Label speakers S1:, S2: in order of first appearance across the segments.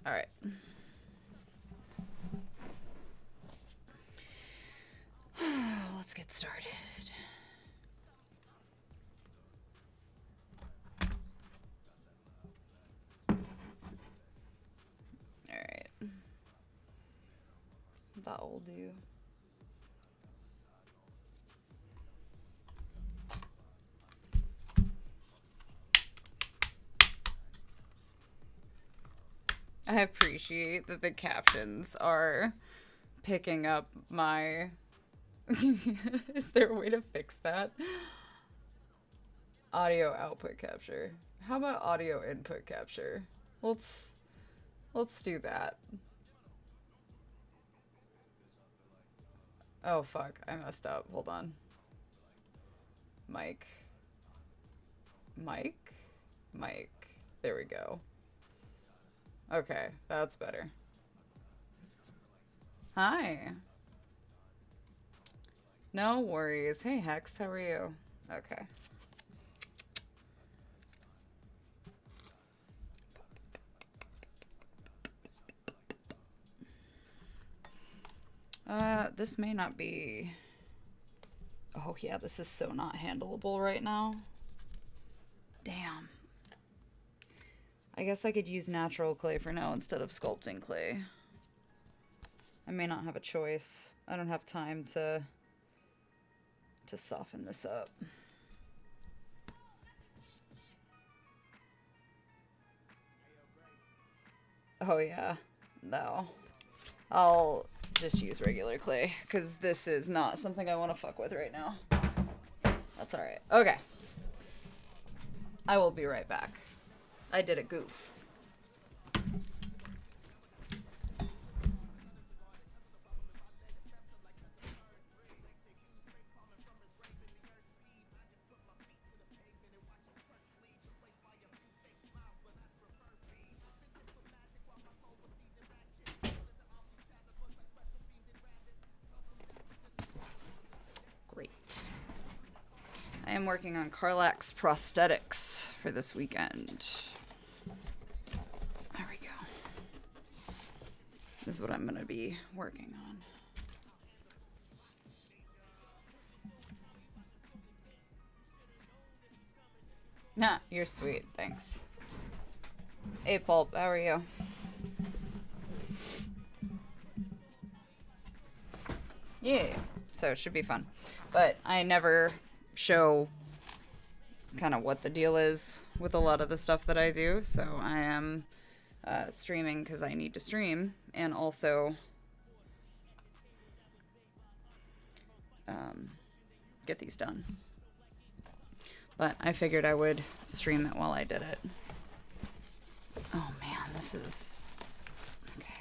S1: All right. Let's get started. All right. That will do. I appreciate that the captions are picking up my... Is there a way to fix that? Audio output capture. How about audio input capture? Let's do that. Oh fuck, I messed up. Hold on. Mic. There we go. Okay, that's better. Hi. No worries. Hey Hex, how are you? Okay. This may not be... Oh yeah, this is so not handleable right now. Damn. I guess I could use natural clay for now instead of sculpting clay. I may not have a choice. I don't have time to soften this up. Oh yeah, no. I'll just use regular clay, because this is not something I want to fuck with right now. That's alright. Okay. I will be right back. I did a goof. Great. I am working on Carlax Prosthetics for this weekend. There we go. This is what I'm going to be working on. Nah, you're sweet. Thanks. Hey, Pulp, how are you? Yeah, so it should be fun. But I never show kind of what the deal is with a lot of the stuff that I do, so I am streaming because I need to stream, and also get these done. But I figured I would stream it while I did it. Oh man, this is... Okay.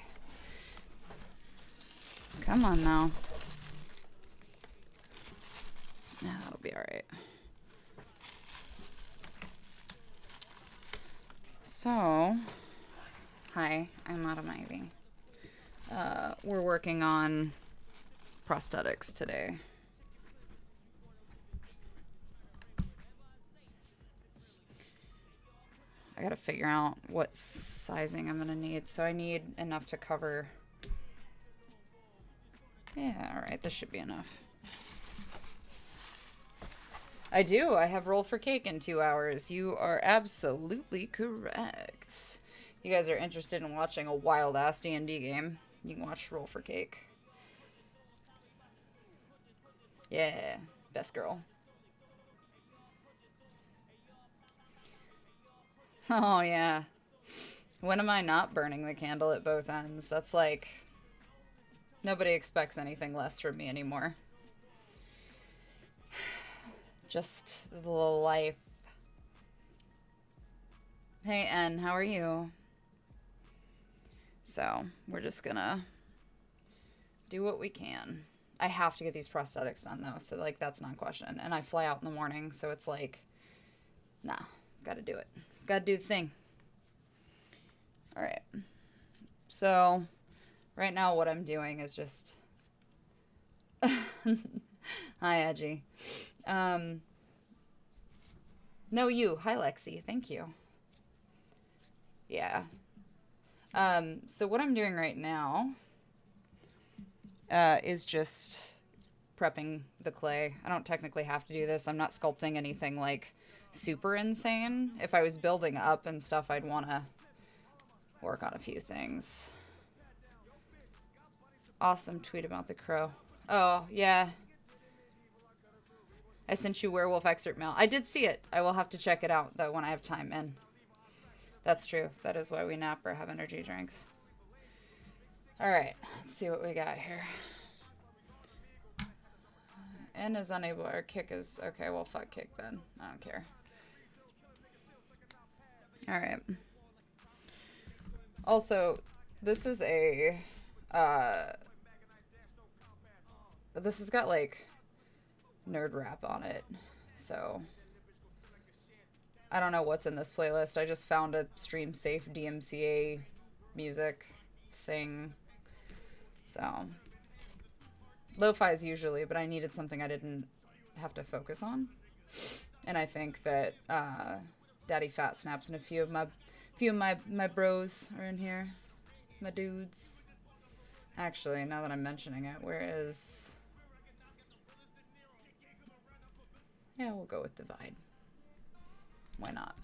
S1: Come on now. Yeah, that'll be alright. So, hi, I'm Autumn Ivy. We're working on prosthetics today. I gotta figure out what sizing I'm gonna need. So I need enough to cover... Yeah, alright, this should be enough. I do. I have Roll for Cake in 2 hours. You are absolutely correct. You guys are interested in watching a wild-ass D&D game, you can watch Roll for Cake. Yeah, best girl. Oh, yeah. When am I not burning the candle at both ends? That's like... Nobody expects anything less from me anymore. Just the life. Hey, N, how are you? So, we're just gonna do what we can. I have to get these prosthetics done, though, so, like, that's not a question. And I fly out in the morning, so it's like, nah, gotta do it. Gotta do the thing. Alright. So, right now what I'm doing is just... Hi, Edgy. No, you. Hi, Lexi. Thank you. Yeah. So what I'm doing right now is just prepping the clay. I don't technically have to do this. I'm not sculpting anything like super insane. If I was building up and stuff, I'd want to work on a few things. Awesome tweet about the crow. Oh, yeah. I sent you werewolf excerpt mail. I did see it. I will have to check it out, though, when I have time in. That's true. That is why we nap or have energy drinks. Alright, let's see what we got here. N is unable, or kick is... Okay, well, fuck kick then. I don't care. Alright. Also, this is a... this has got, like, nerd rap on it, so... I don't know what's in this playlist. I just found a stream safe DMCA music thing. So, lo-fi's usually, but I needed something I didn't have to focus on. And I think that Daddy Fat Snaps and a few of my bros are in here. My dudes. Actually, now that I'm mentioning it, where is... Yeah, we'll go with Divide. Why not?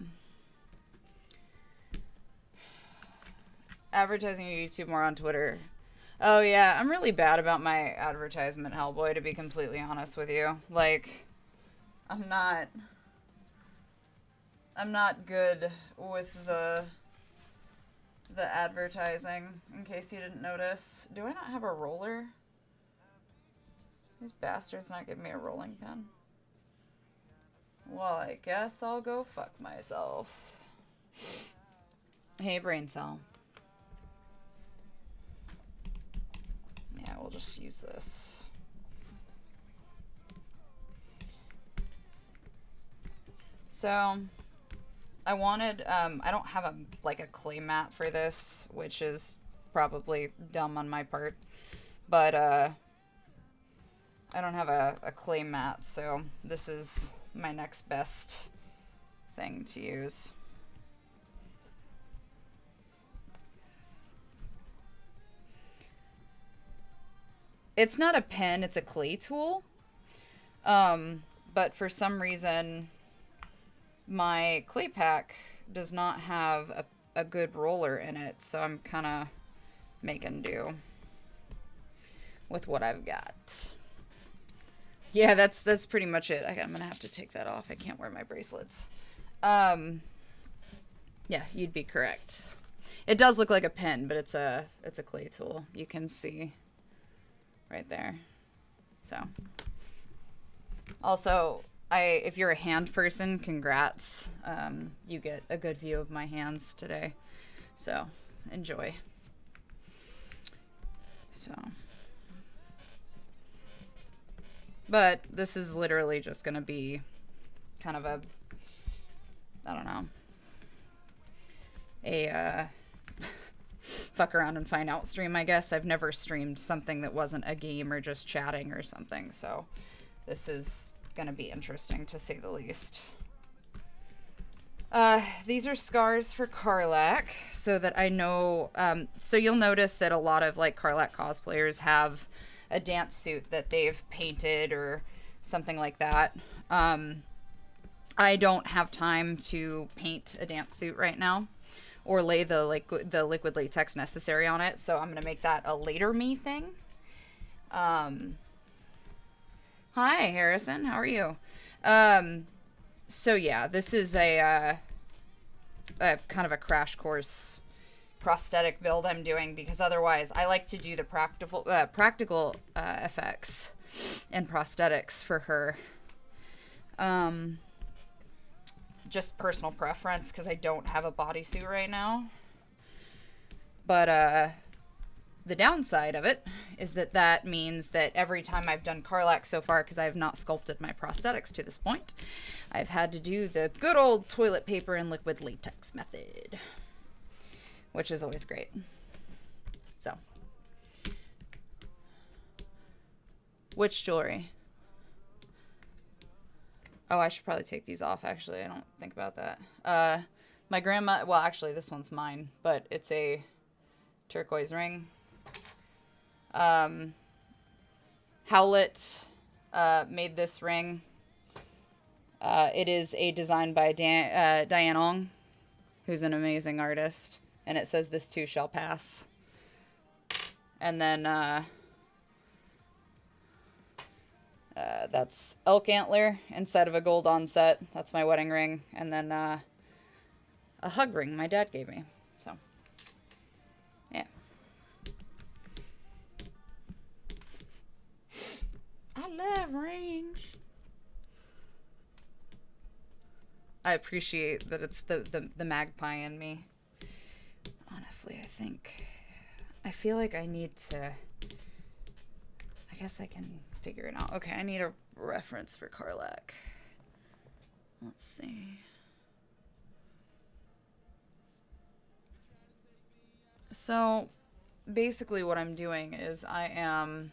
S1: Advertising your YouTube more on Twitter. Oh yeah, I'm really bad about my advertisement, Hellboy, to be completely honest with you. Like, I'm not good with the advertising, in case you didn't notice. Do I not have a roller? These bastards not giving me a rolling pin. Well, I guess I'll go fuck myself. Hey, brain cell. Yeah, we'll just use this. So, I wanted, I don't have a clay mat for this, which is probably dumb on my part, but, I don't have a clay mat, so this is my next best thing to use. It's not a pen, it's a clay tool. But for some reason, my clay pack does not have a good roller in it, so I'm kind of making do with what I've got. Yeah, that's pretty much it. I'm gonna have to take that off. I can't wear my bracelets. Yeah, you'd be correct. It does look like a pen, but it's a clay tool. You can see right there. So, also, if you're a hand person, congrats. You get a good view of my hands today. So, enjoy. So, but this is literally just gonna be kind of a, I don't know, a fuck around and find out stream, I guess. I've never streamed something that wasn't a game or just chatting or something, so this is gonna be interesting to say the least. These are scars for Karlach, so that I know, so you'll notice that a lot of like Karlach cosplayers have a dance suit that they've painted or something like that. I don't have time to paint a dance suit right now or lay the liquid latex necessary on it, so I'm gonna make that a later me thing. Hi Harrison, how are you? So yeah, this is a kind of a crash course prosthetic build I'm doing, because otherwise I like to do the practical effects and prosthetics for her. Just personal preference, because I don't have a bodysuit right now. But the downside of it is that means that every time I've done Karlach so far, because I have not sculpted my prosthetics to this point, I've had to do the good old toilet paper and liquid latex method, which is always great. So, which jewelry? Oh, I should probably take these off, actually. I don't think about that. My grandma, well, actually, this one's mine, but it's a turquoise ring. Howlett made this ring. It is a design by Diane Ong, who's an amazing artist. And it says, "This too shall pass." And then that's elk antler inside of a gold onset. That's my wedding ring. And then a hug ring my dad gave me. So, yeah. I love rings. I appreciate that it's the magpie in me. Honestly, I feel like I need to, I guess I can figure it out. Okay, I need a reference for Carlac. Let's see. So, basically what I'm doing is I am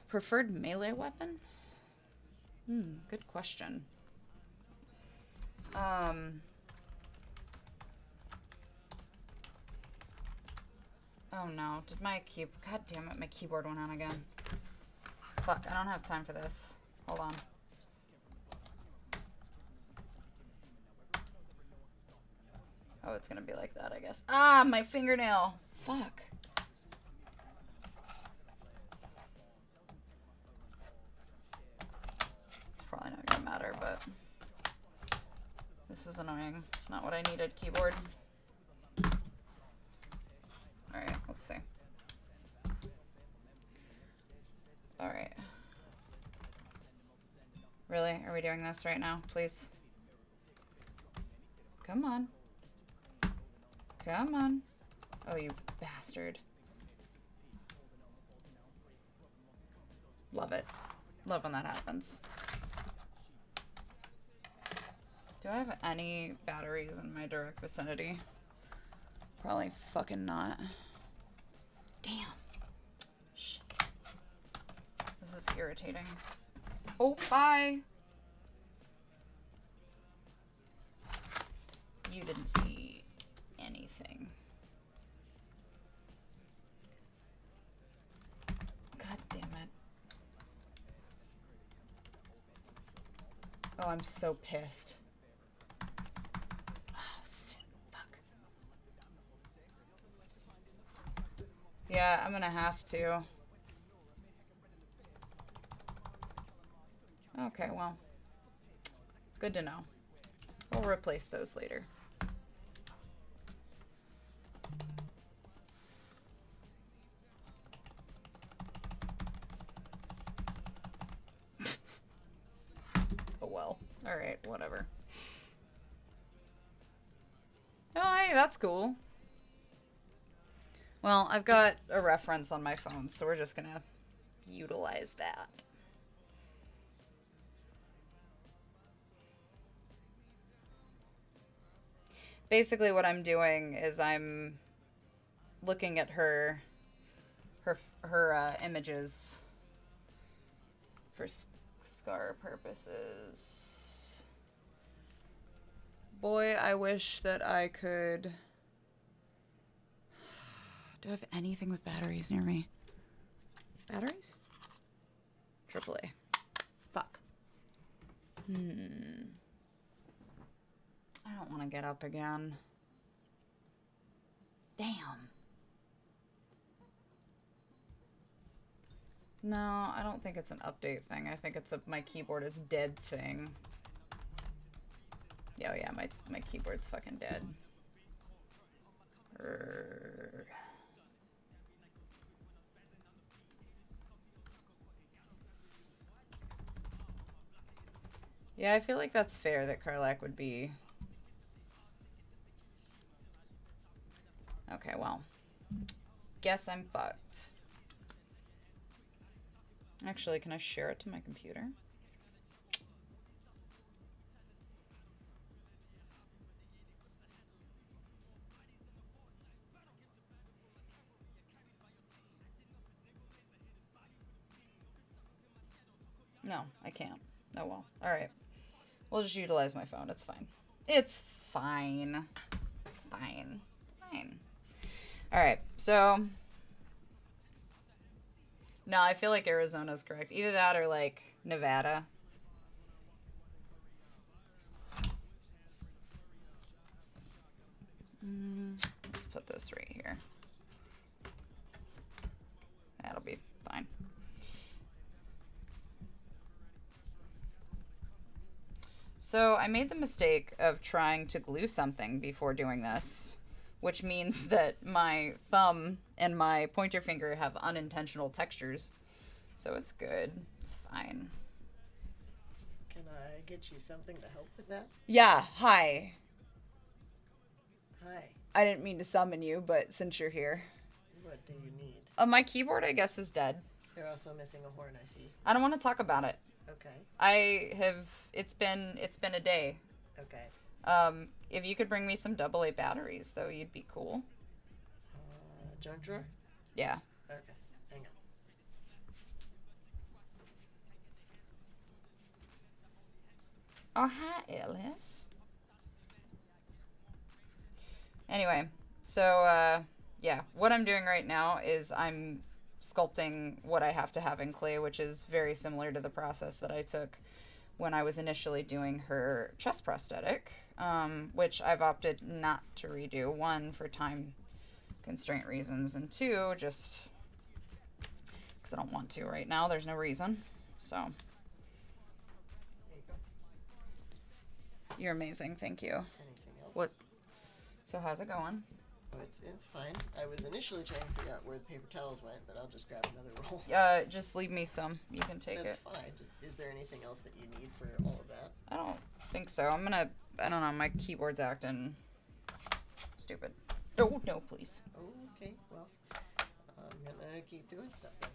S1: preferred melee weapon? Good question. Oh no, did my god damn it, my keyboard went on again. Fuck, I don't have time for this. Hold on. Oh, it's gonna be like that, I guess. Ah, my fingernail. Fuck. It's probably not gonna matter, but this is annoying. It's not what I needed, keyboard. Alright, let's see. Alright. Really? Are we doing this right now? Please? Come on. Come on. Oh, you bastard. Love it. Love when that happens. Do I have any batteries in my direct vicinity? Probably fucking not. Damn. Shit. This is irritating. Oh, bye. You didn't see anything. God damn it. Oh, I'm so pissed. Oh, shit. Fuck. Yeah, I'm gonna have to. Okay, well. Good to know. We'll replace those later. Oh well. Alright, whatever. Oh, hey, that's cool. Well, I've got a reference on my phone, so we're just gonna utilize that. Basically what I'm doing is I'm looking at her images for scar purposes. Boy, I wish that I could... Do I have anything with batteries near me? Batteries? AAA. Fuck. I don't want to get up again. Damn. No, I don't think it's an update thing. I think it's a my keyboard is dead thing. Oh yeah, my keyboard's fucking dead. Yeah, I feel like that's fair that Carlac would be... Okay, well. Guess I'm fucked. Actually, can I share it to my computer? No, I can't. Oh well. Alright. We'll just utilize my phone. It's fine. It's fine. It's fine. Fine. Alright, so... No, I feel like Arizona's correct. Either that or, like, Nevada. Let's put this right here. That'll be fine. So I made the mistake of trying to glue something before doing this, which means that my thumb and my pointer finger have unintentional textures. So it's good. It's fine.
S2: Can I get you something to help with that?
S1: Yeah, hi.
S2: Hi.
S1: I didn't mean to summon you, but since you're here.
S2: What do you need?
S1: My keyboard, I guess, is dead.
S2: You're also missing a horn, I see.
S1: I don't want to talk about it.
S2: Okay.
S1: It's been a day.
S2: Okay.
S1: If you could bring me some AA batteries, though, you'd be cool.
S2: Junk drawer?
S1: Yeah.
S2: Okay. Hang on.
S1: Oh, hi, Alice. Anyway, so, yeah, what I'm doing right now is I'm sculpting what I have to have in clay, which is very similar to the process that I took when I was initially doing her chest prosthetic, which I've opted not to redo. One, for time constraint reasons, and two, just because I don't want to right now. There's no reason. So,
S2: There you go.
S1: you're amazing. Thank you.
S2: Anything else?
S1: What? So how's it going?
S2: Oh, it's fine. I was initially trying to figure out where the paper towels went, but I'll just grab another roll.
S1: Just leave me some. You can take
S2: That's
S1: it.
S2: fine. Just, is there anything else that you need for all of that?
S1: I don't think so. I don't know, my keyboard's acting stupid. Oh, no, please.
S2: Oh, okay. Well, I'm gonna keep doing stuff then.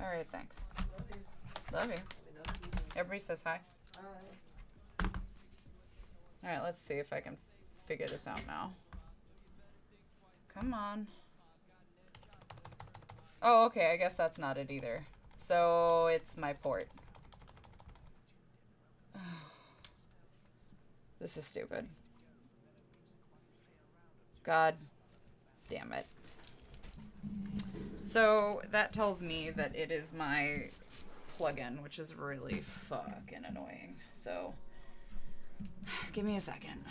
S1: Alright, thanks.
S2: Love you.
S1: Love you.
S2: Let me know if you need
S1: Everybody says hi.
S2: Bye.
S1: Alright, let's see if I can figure this out now. Come on. Oh, okay, I guess that's not it either. So, it's my port. This is stupid. God damn it. So, that tells me that it is my plugin, which is really fucking annoying. So, give me a second.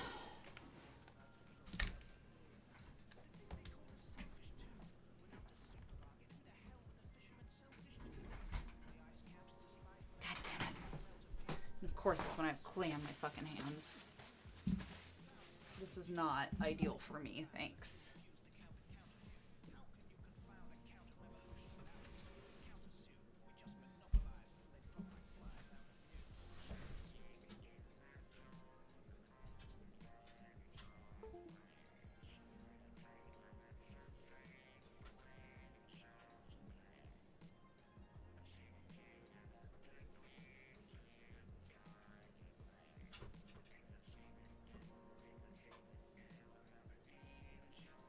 S1: God damn it. And of course, that's when I have clay on my fucking hands. This is not ideal for me, thanks.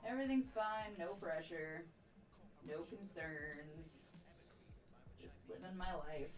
S1: Everything's fine, no pressure, no concerns. Just living my life.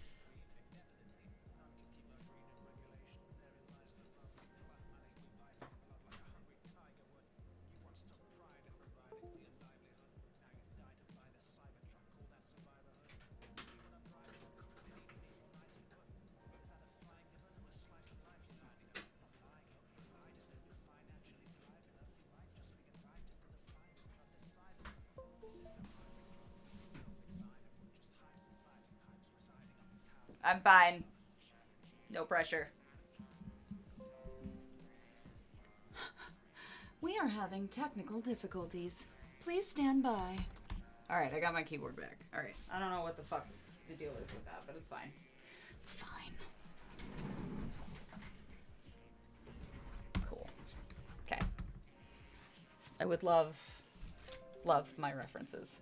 S1: I'm fine. No pressure. We are having technical difficulties. Please stand by. Alright, I got my keyboard back. Alright, I don't know what the fuck the deal is with that, but it's fine. It's fine. Cool. Okay. I would love my references.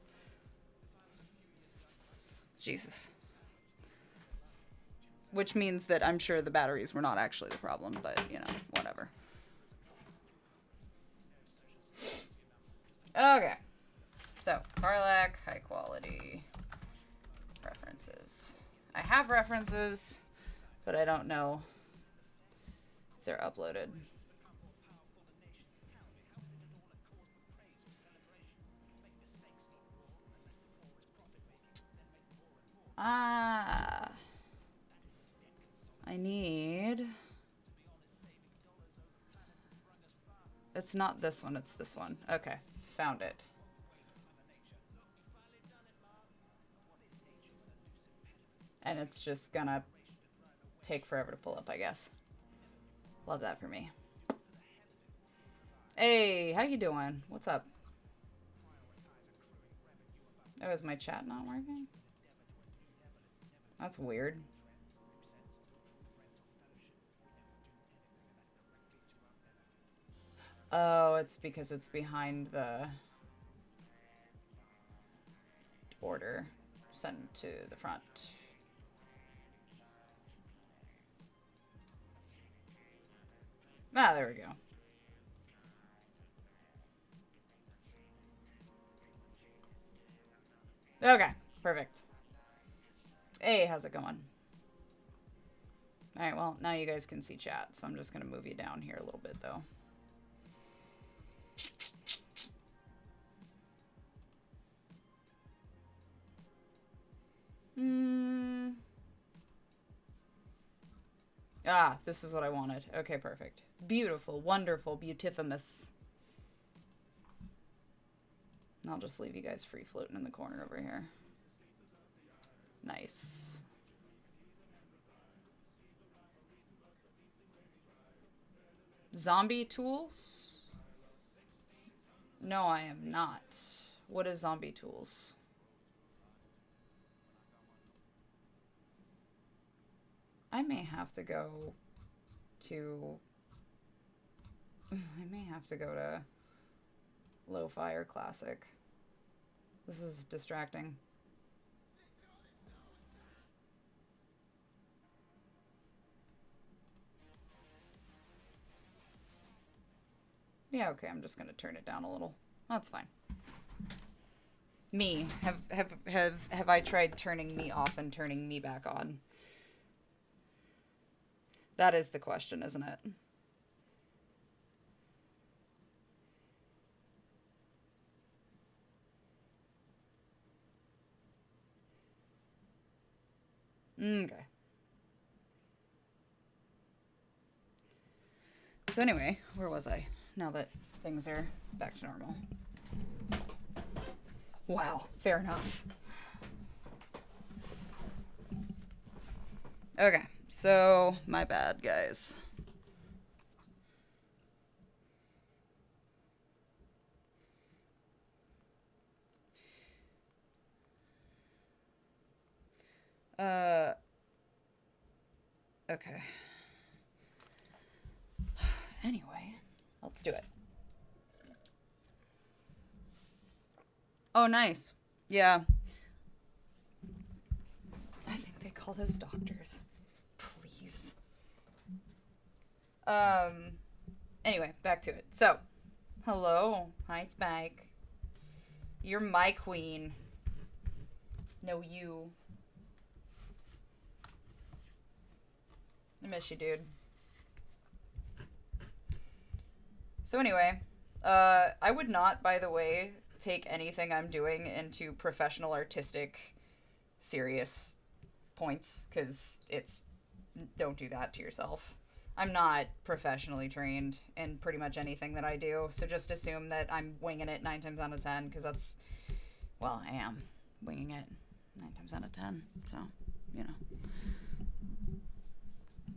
S1: Jesus. Which means that I'm sure the batteries were not actually the problem, but, you know, whatever. Okay. So, Parlac, high quality references. I have references, but I don't know if they're uploaded. Ah. I need... It's not this one, it's this one. Okay, found it. And it's just gonna take forever to pull up, I guess. Love that for me. Hey, how you doing? What's up? Oh, is my chat not working? That's weird. Oh, it's because it's behind the order. Send to the front. Ah, there we go. Okay, perfect. Hey, how's it going? Alright, well, now you guys can see chat, so I'm just going to move you down here a little bit, though. Ah, this is what I wanted. Okay, perfect. Beautiful, wonderful, beautifimous. I'll just leave you guys free floating in the corner over here. Nice. Zombie tools? No, I am not. What is zombie tools? I may have to go to... I may have to go to Lo-Fi or Classic. This is distracting. Yeah, okay, I'm just gonna turn it down a little. That's fine. Me. Have I tried turning me off and turning me back on? That is the question, isn't it? Okay. So anyway, where was I? Now that things are back to normal. Wow, fair enough. Okay, so my bad, guys. Okay. Anyway, let's do it. Oh, nice. Yeah. I think they call those doctors. Please. Anyway, back to it. So, hello. Hi, Spike. You're my queen. No, you. I miss you, dude. So anyway, I would not, by the way, take anything I'm doing into professional, artistic, serious points, because it's... Don't do that to yourself. I'm not professionally trained in pretty much anything that I do, so just assume that I'm winging it 9 times out of 10, because that's... Well, I am winging it 9 times out of 10, so, you know.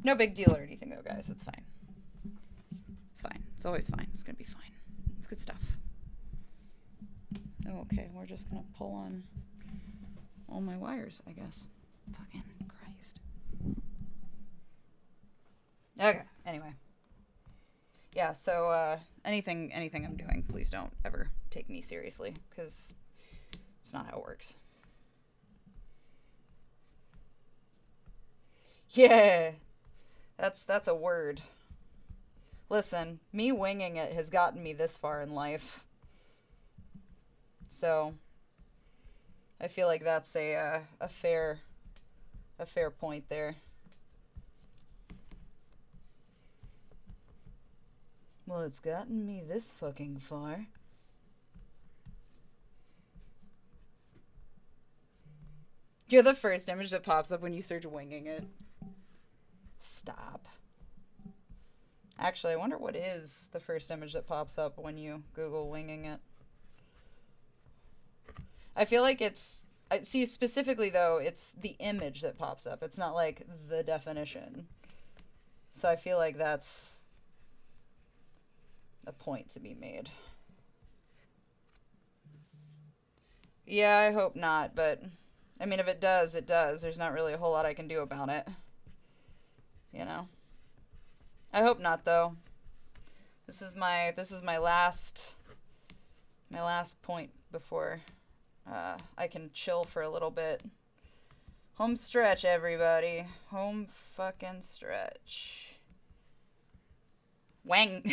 S1: No big deal or anything, though, guys. It's fine. It's fine. It's always fine. It's gonna be fine. It's good stuff. Oh, okay. We're just gonna pull on all my wires, I guess. Fucking Christ. Okay. Anyway. Yeah, so, anything I'm doing, please don't ever take me seriously, because it's not how it works. Yeah! That's a word. Listen, me winging it has gotten me this far in life. So, I feel like that's a fair a fair point there. Well, it's gotten me this fucking far. You're the first image that pops up when you search winging it. Stop. Actually, I wonder what is the first image that pops up when you Google winging it. I feel like it's... See, specifically, though, it's the image that pops up. It's not, like, the definition. So I feel like that's a point to be made. Yeah, I hope not, but... I mean, if it does, it does. There's not really a whole lot I can do about it. You know? I hope not, though. This is my last point before I can chill for a little bit. Home stretch, everybody. Home fucking stretch. Wang.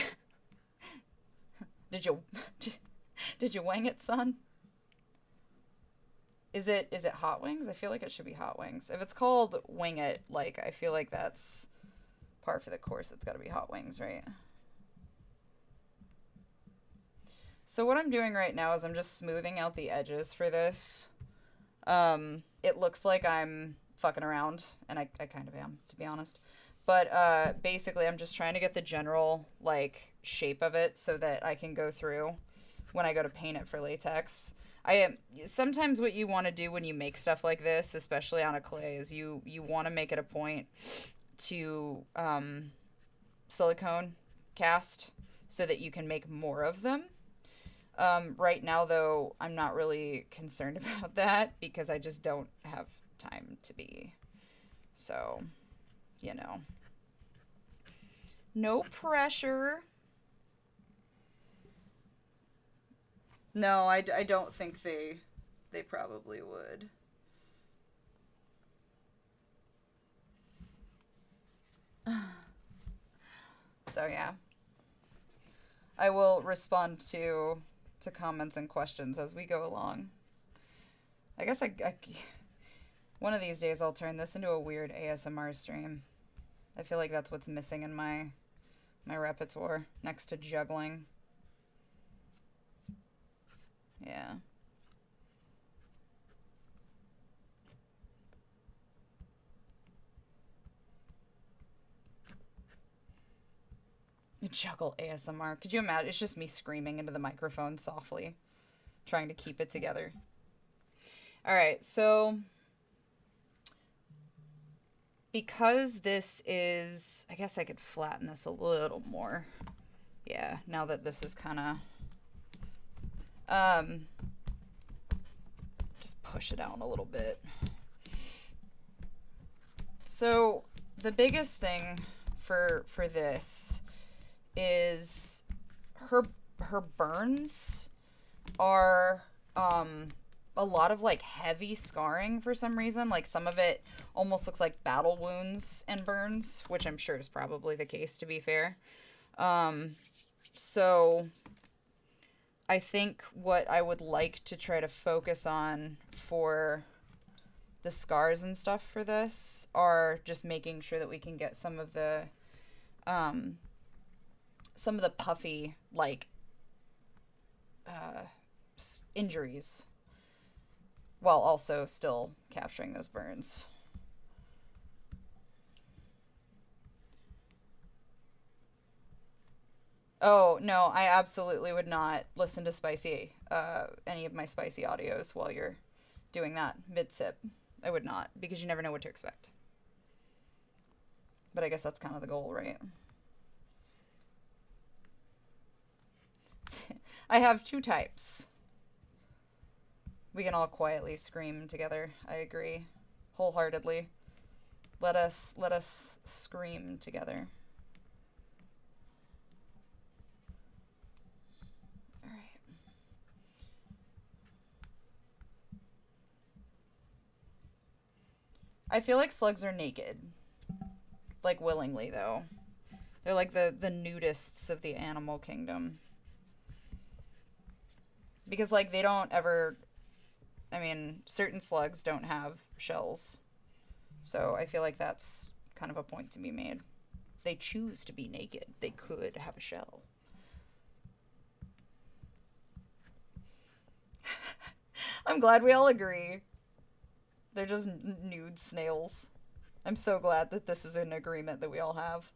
S1: Did you wang it, son? Is it hot wings? I feel like it should be hot wings. If it's called wing it, like, I feel like that's par for the course. It's got to be hot wings, right? So what I'm doing right now is I'm just smoothing out the edges for this. It looks like I'm fucking around, and I kind of am, to be honest. But basically I'm just trying to get the general, like, shape of it so that I can go through when I go to paint it for latex. Sometimes what you want to do when you make stuff like this, especially on a clay, is you want to make it a point to silicone cast so that you can make more of them. Right now, though, I'm not really concerned about that because I just don't have time to be. So, you know. No pressure. No, I don't think they probably would. So, yeah. I will respond to comments and questions as we go along. I guess one of these days I'll turn this into a weird ASMR stream. I feel like that's what's missing in my repertoire next to juggling. Yeah. Juggle ASMR. Could you imagine? It's just me screaming into the microphone softly, trying to keep it together. Alright, so because this is... I guess I could flatten this a little more. Yeah, now that this is kind of... just push it down a little bit. So, the biggest thing for this is her burns are a lot of like heavy scarring for some reason. Like some of it almost looks like battle wounds and burns, which I'm sure is probably the case, to be fair. So I think what I would like to try to focus on for the scars and stuff for this are just making sure that we can get some of the puffy, like, injuries, while also still capturing those burns. Oh, no, I absolutely would not listen to any of my spicy audios while you're doing that mid-sip. I would not, because you never know what to expect. But I guess that's kind of the goal, right? I have two types. We can all quietly scream together. I agree. Wholeheartedly. Let us scream together. Alright. I feel like slugs are naked. Like, willingly, though. They're like the nudists of the animal kingdom. Because, like, they don't ever... I mean, certain slugs don't have shells. So I feel like that's kind of a point to be made. They choose to be naked. They could have a shell. I'm glad we all agree. They're just nude snails. I'm so glad that this is an agreement that we all have.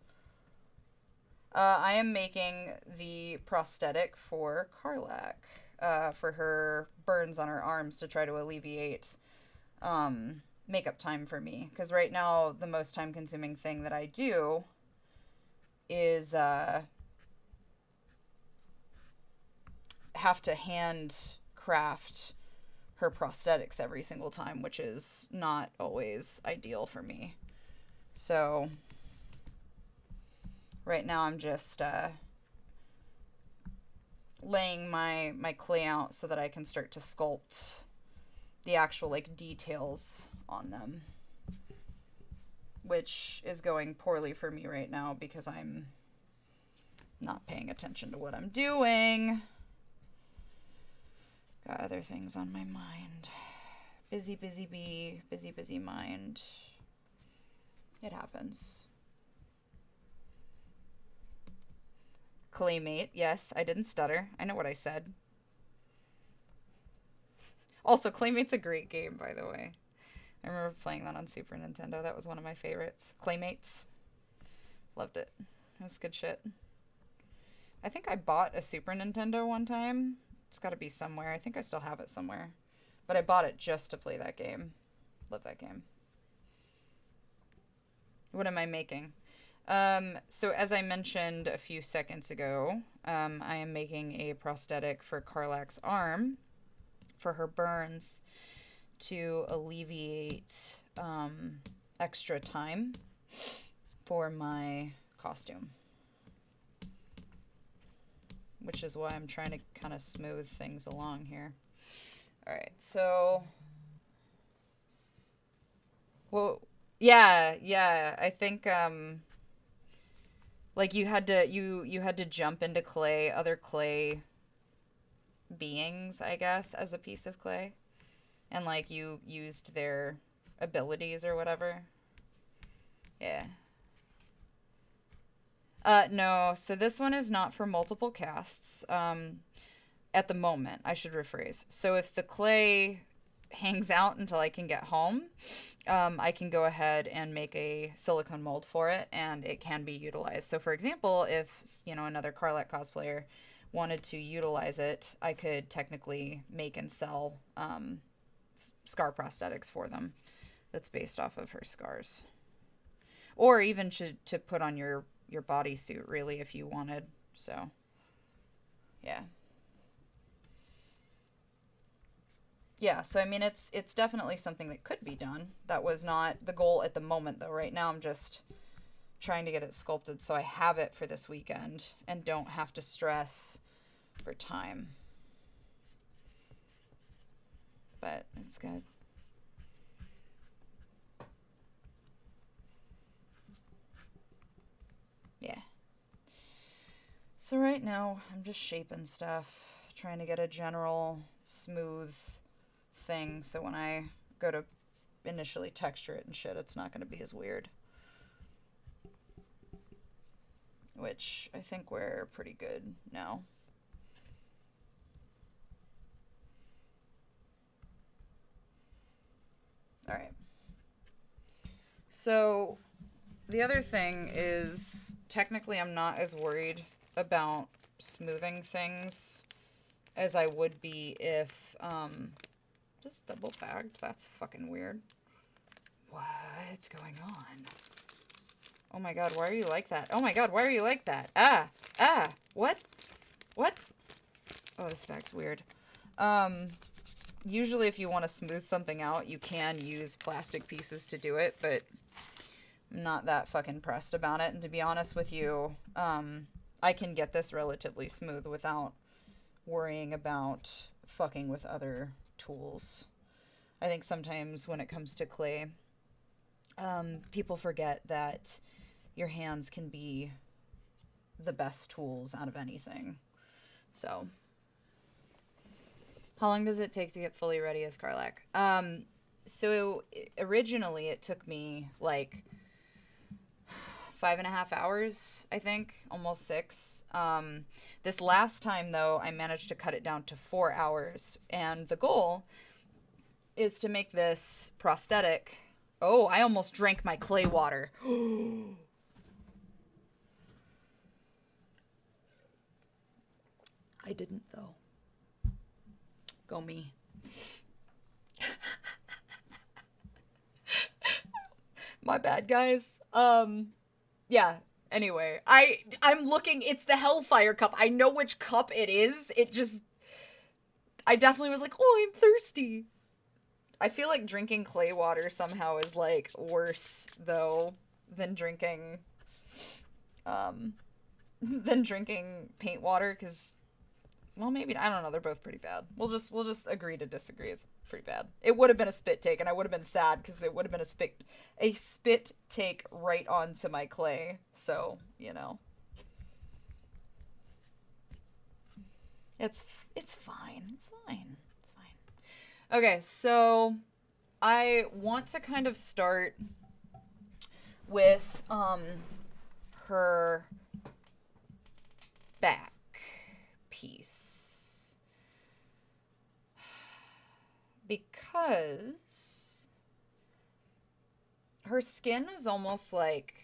S1: I am making the prosthetic for Karlak, for her burns on her arms to try to alleviate makeup time for me. Because right now, the most time consuming thing that I do is have to hand craft her prosthetics every single time, which is not always ideal for me. So right now I'm just laying my clay out so that I can start to sculpt the actual like details on them, which is going poorly for me right now because I'm not paying attention to what I'm doing. Got other things on my mind. Busy, busy bee, busy, busy mind. It happens. Claymate, yes, I didn't stutter. I know what I said. Also, Claymate's a great game, by the way. I remember playing that on Super Nintendo. That was one of my favorites. Claymates. Loved it. It was good shit. I think I bought a Super Nintendo one time. It's got to be somewhere. I think I still have it somewhere. But I bought it just to play that game. Love that game. What am I making? So as I mentioned a few seconds ago, I am making a prosthetic for Karlak's arm for her burns to alleviate extra time for my costume. Which is why I'm trying to kind of smooth things along here. Alright, so... Well, yeah, I think, like you had to jump into clay, other clay beings, I guess, as a piece of clay. And, like, you used their abilities or whatever. Yeah. No, so this one is not for multiple casts. At the moment, I should rephrase. So if the clay hangs out until I can get home, I can go ahead and make a silicone mold for it, and it can be utilized. So for example, if, another Karlak cosplayer wanted to utilize it, I could technically make and sell scar prosthetics for them that's based off of her scars. Or even to put on your bodysuit, really, if you wanted. So, yeah. Yeah, so I mean, it's definitely something that could be done. That was not the goal at the moment, though. Right now, I'm just trying to get it sculpted so I have it for this weekend and don't have to stress for time. But it's good. Yeah. So right now, I'm just shaping stuff, trying to get a general smooth thing so when I go to initially texture it and shit, it's not going to be as weird. Which I think we're pretty good now. Alright. So the other thing is, technically I'm not as worried about smoothing things as I would be if, just double bagged? That's fucking weird. What's going on? Oh my god, why are you like that? Oh my god, why are you like that? What? Oh, this bag's weird. Usually if you want to smooth something out, you can use plastic pieces to do it, but I'm not that fucking pressed about it. And to be honest with you, I can get this relatively smooth without worrying about fucking with other tools. I think sometimes when it comes to clay, people forget that your hands can be the best tools out of anything. So, how long does it take to get fully ready as Karlak? So originally it took me like 5.5 hours, I think, almost 6. This last time, though, I managed to cut it down to 4 hours. And the goal is to make this prosthetic. Oh, I almost drank my clay water. I didn't, though. Go me. My bad, guys. Yeah. Anyway, I'm looking. It's the Hellfire cup. I know which cup it is. It just. I definitely was like, oh, I'm thirsty. I feel like drinking clay water somehow is like worse though than drinking um than drinking paint water because well maybe I don't know, they're both pretty bad. We'll just agree to disagree. It's pretty bad. It would have been a spit take and I would have been sad because it would have been a spit take right onto my clay. So you know it's fine. It's fine. It's fine. Okay, so I want to kind of start with her back piece because her skin is almost like,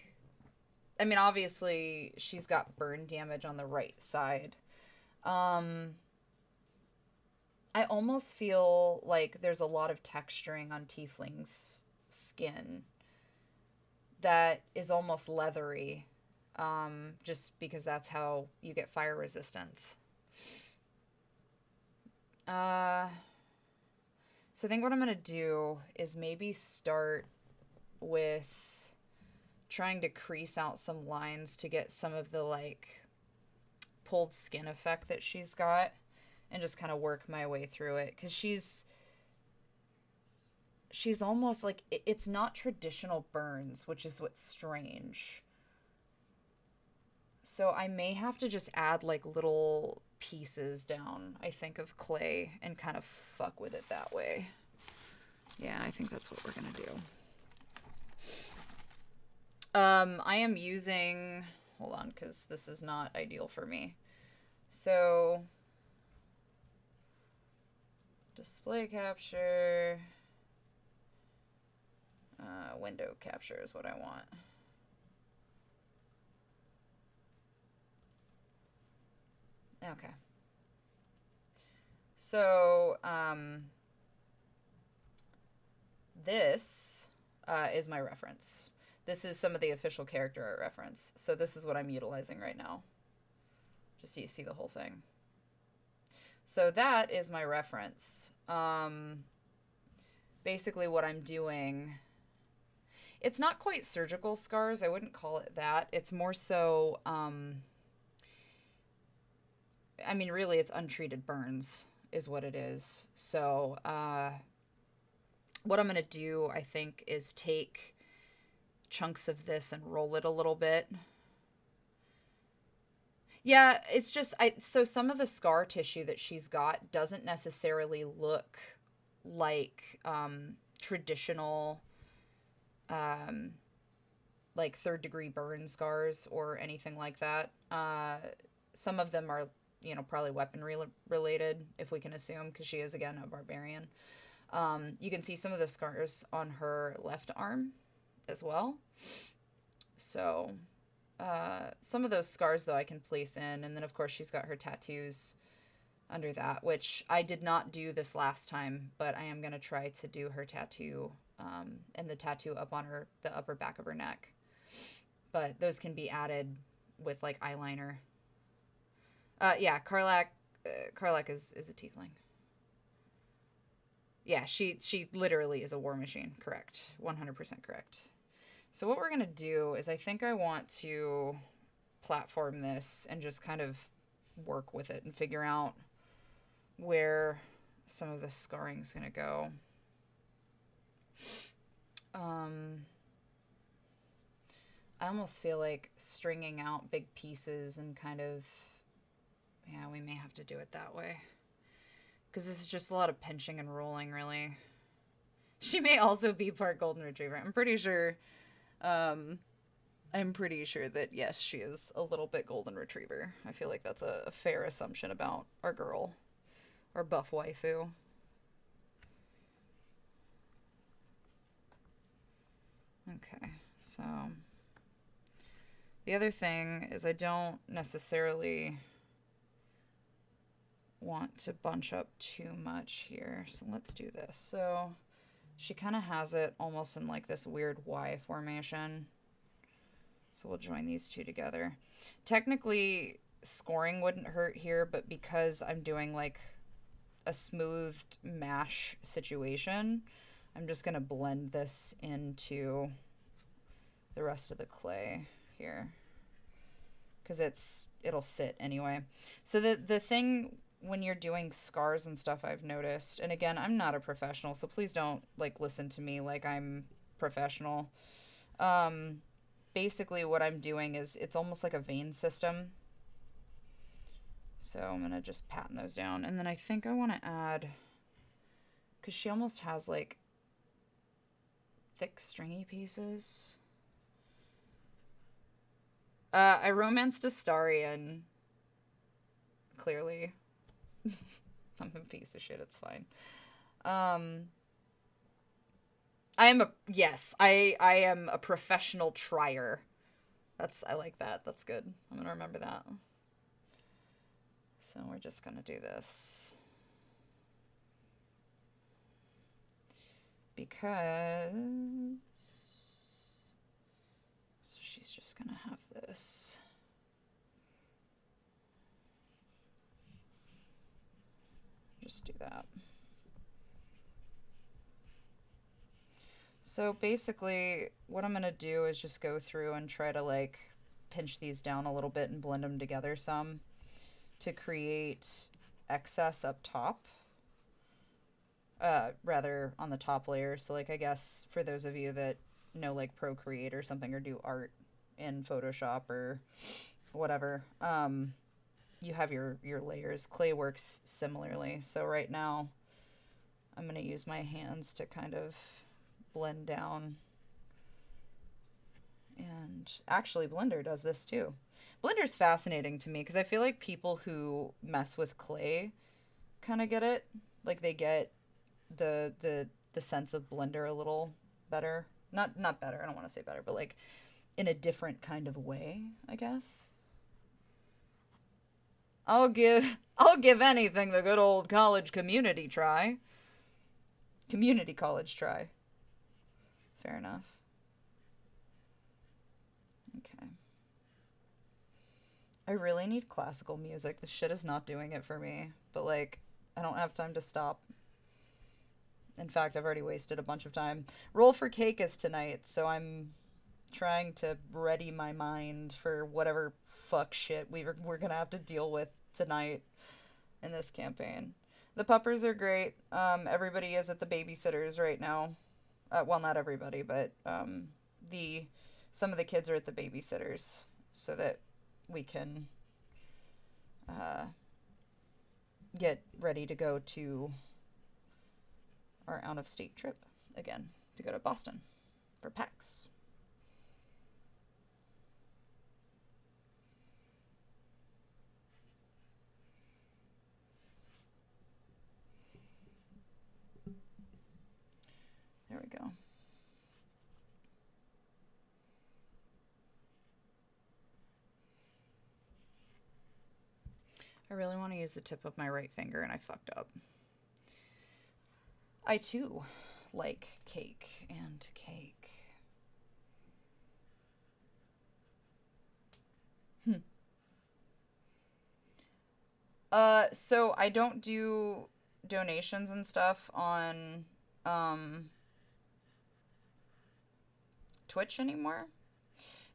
S1: I mean obviously she's got burn damage on the right side. um I almost feel like there's a lot of texturing on Tiefling's skin that is almost leathery, just because that's how you get fire resistance. Uh, so I think what I'm gonna do is maybe start with trying to crease out some lines to get some of the like pulled skin effect that she's got and just kind of work my way through it because she's almost like it's not traditional burns, which is what's strange. So I may have to just add like little pieces down, I think, of clay and kind of fuck with it that way. Yeah, I think that's what we're gonna do. I am using, hold on, because this is not ideal for me. So display capture, window capture is what I want. Okay. So, this is my reference. This is some of the official character art reference. So this is what I'm utilizing right now. Just so you see the whole thing. So that is my reference. Basically what I'm doing, it's not quite surgical scars. I wouldn't call it that. It's more so, I mean, really, it's untreated burns is what it is. So, what I'm going to do, I think, is take chunks of this and roll it a little bit. Yeah, it's just, so some of the scar tissue that she's got doesn't necessarily look like traditional, like third-degree burn scars or anything like that. Some of them are, you know, probably weaponry related, if we can assume, because she is, again, a barbarian. You can see some of the scars on her left arm as well. So, some of those scars, though, I can place in. And then, of course, she's got her tattoos under that, which I did not do this last time, but I am going to try to do her tattoo, and the tattoo up on the upper back of her neck. But those can be added with, like, eyeliner. Yeah, Karlach is a tiefling. Yeah, she literally is a war machine. Correct. 100% correct. So what we're going to do is I think I want to platform this and just kind of work with it and figure out where some of the scarring is going to go. I almost feel like stringing out big pieces and kind of, yeah, we may have to do it that way. Because this is just a lot of pinching and rolling, really. She may also be part golden retriever. Um, I'm pretty sure that yes, she is a little bit golden retriever. I feel like that's a fair assumption about our girl, our buff waifu. Okay, so the other thing is I don't necessarily want to bunch up too much here. So let's do this. So she kind of has it almost in like this weird Y formation. So we'll join these two together. Technically, scoring wouldn't hurt here, but because I'm doing like a smoothed mash situation, I'm just going to blend this into the rest of the clay here because it'll sit anyway. So the thing when you're doing scars and stuff, I've noticed, and again, I'm not a professional, so please don't like listen to me like I'm professional. Basically what I'm doing is it's almost like a vein system. So I'm gonna just pattern those down, and then I think I want to add, because she almost has like thick stringy pieces. I romanced Astarian. Clearly. I'm a piece of shit, it's fine. I am a professional trier. I like that. That's good. I'm gonna remember that. So we're just gonna do this. Because so she's just gonna have this. Just do that. So basically what I'm gonna do is just go through and try to like pinch these down a little bit and blend them together some to create excess up top. Rather on the top layer. So like I guess for those of you that know like Procreate or something or do art in Photoshop or whatever, you have your layers. Clay works similarly. So right now I'm going to use my hands to kind of blend down. And actually Blender does this too. Blender's fascinating to me because I feel like people who mess with clay kind of get it. Like they get the sense of Blender a little better. Not better, I don't want to say better, but like in a different kind of way, I guess. I'll give anything the good old college community try. Community college try. Fair enough. Okay. I really need classical music. This shit is not doing it for me. But like, I don't have time to stop. In fact, I've already wasted a bunch of time. Roll for Cake is tonight, so I'm trying to ready my mind for whatever fuck shit we're gonna have to deal with tonight in this campaign. The puppers are great. Everybody is at the babysitters right now. Well, not everybody, but some of the kids are at the babysitters so that we can get ready to go to our out-of-state trip again, to go to Boston for PAX. There we go. I really want to use the tip of my right finger and I fucked up. I too like cake and cake. So I don't do donations and stuff on Twitch anymore.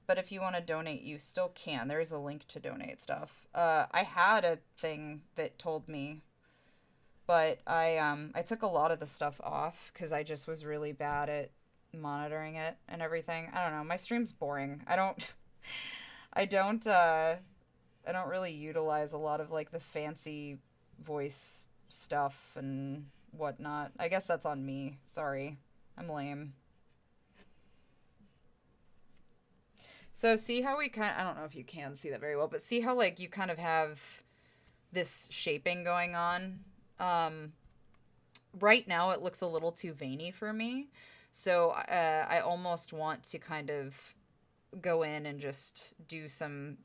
S1: But if you want to donate, you still can. There is a link to donate stuff. I had a thing that told me, but I took a lot of the stuff off because I just was really bad at monitoring it and everything. I don't know. My stream's boring. I don't really utilize a lot of like the fancy voice stuff and whatnot. I guess that's on me. Sorry. I'm lame. So see how we kind of, I don't know if you can see that very well, but see how like you kind of have this shaping going on. Um, right now it looks a little too veiny for me. So I almost want to kind of go in and just do some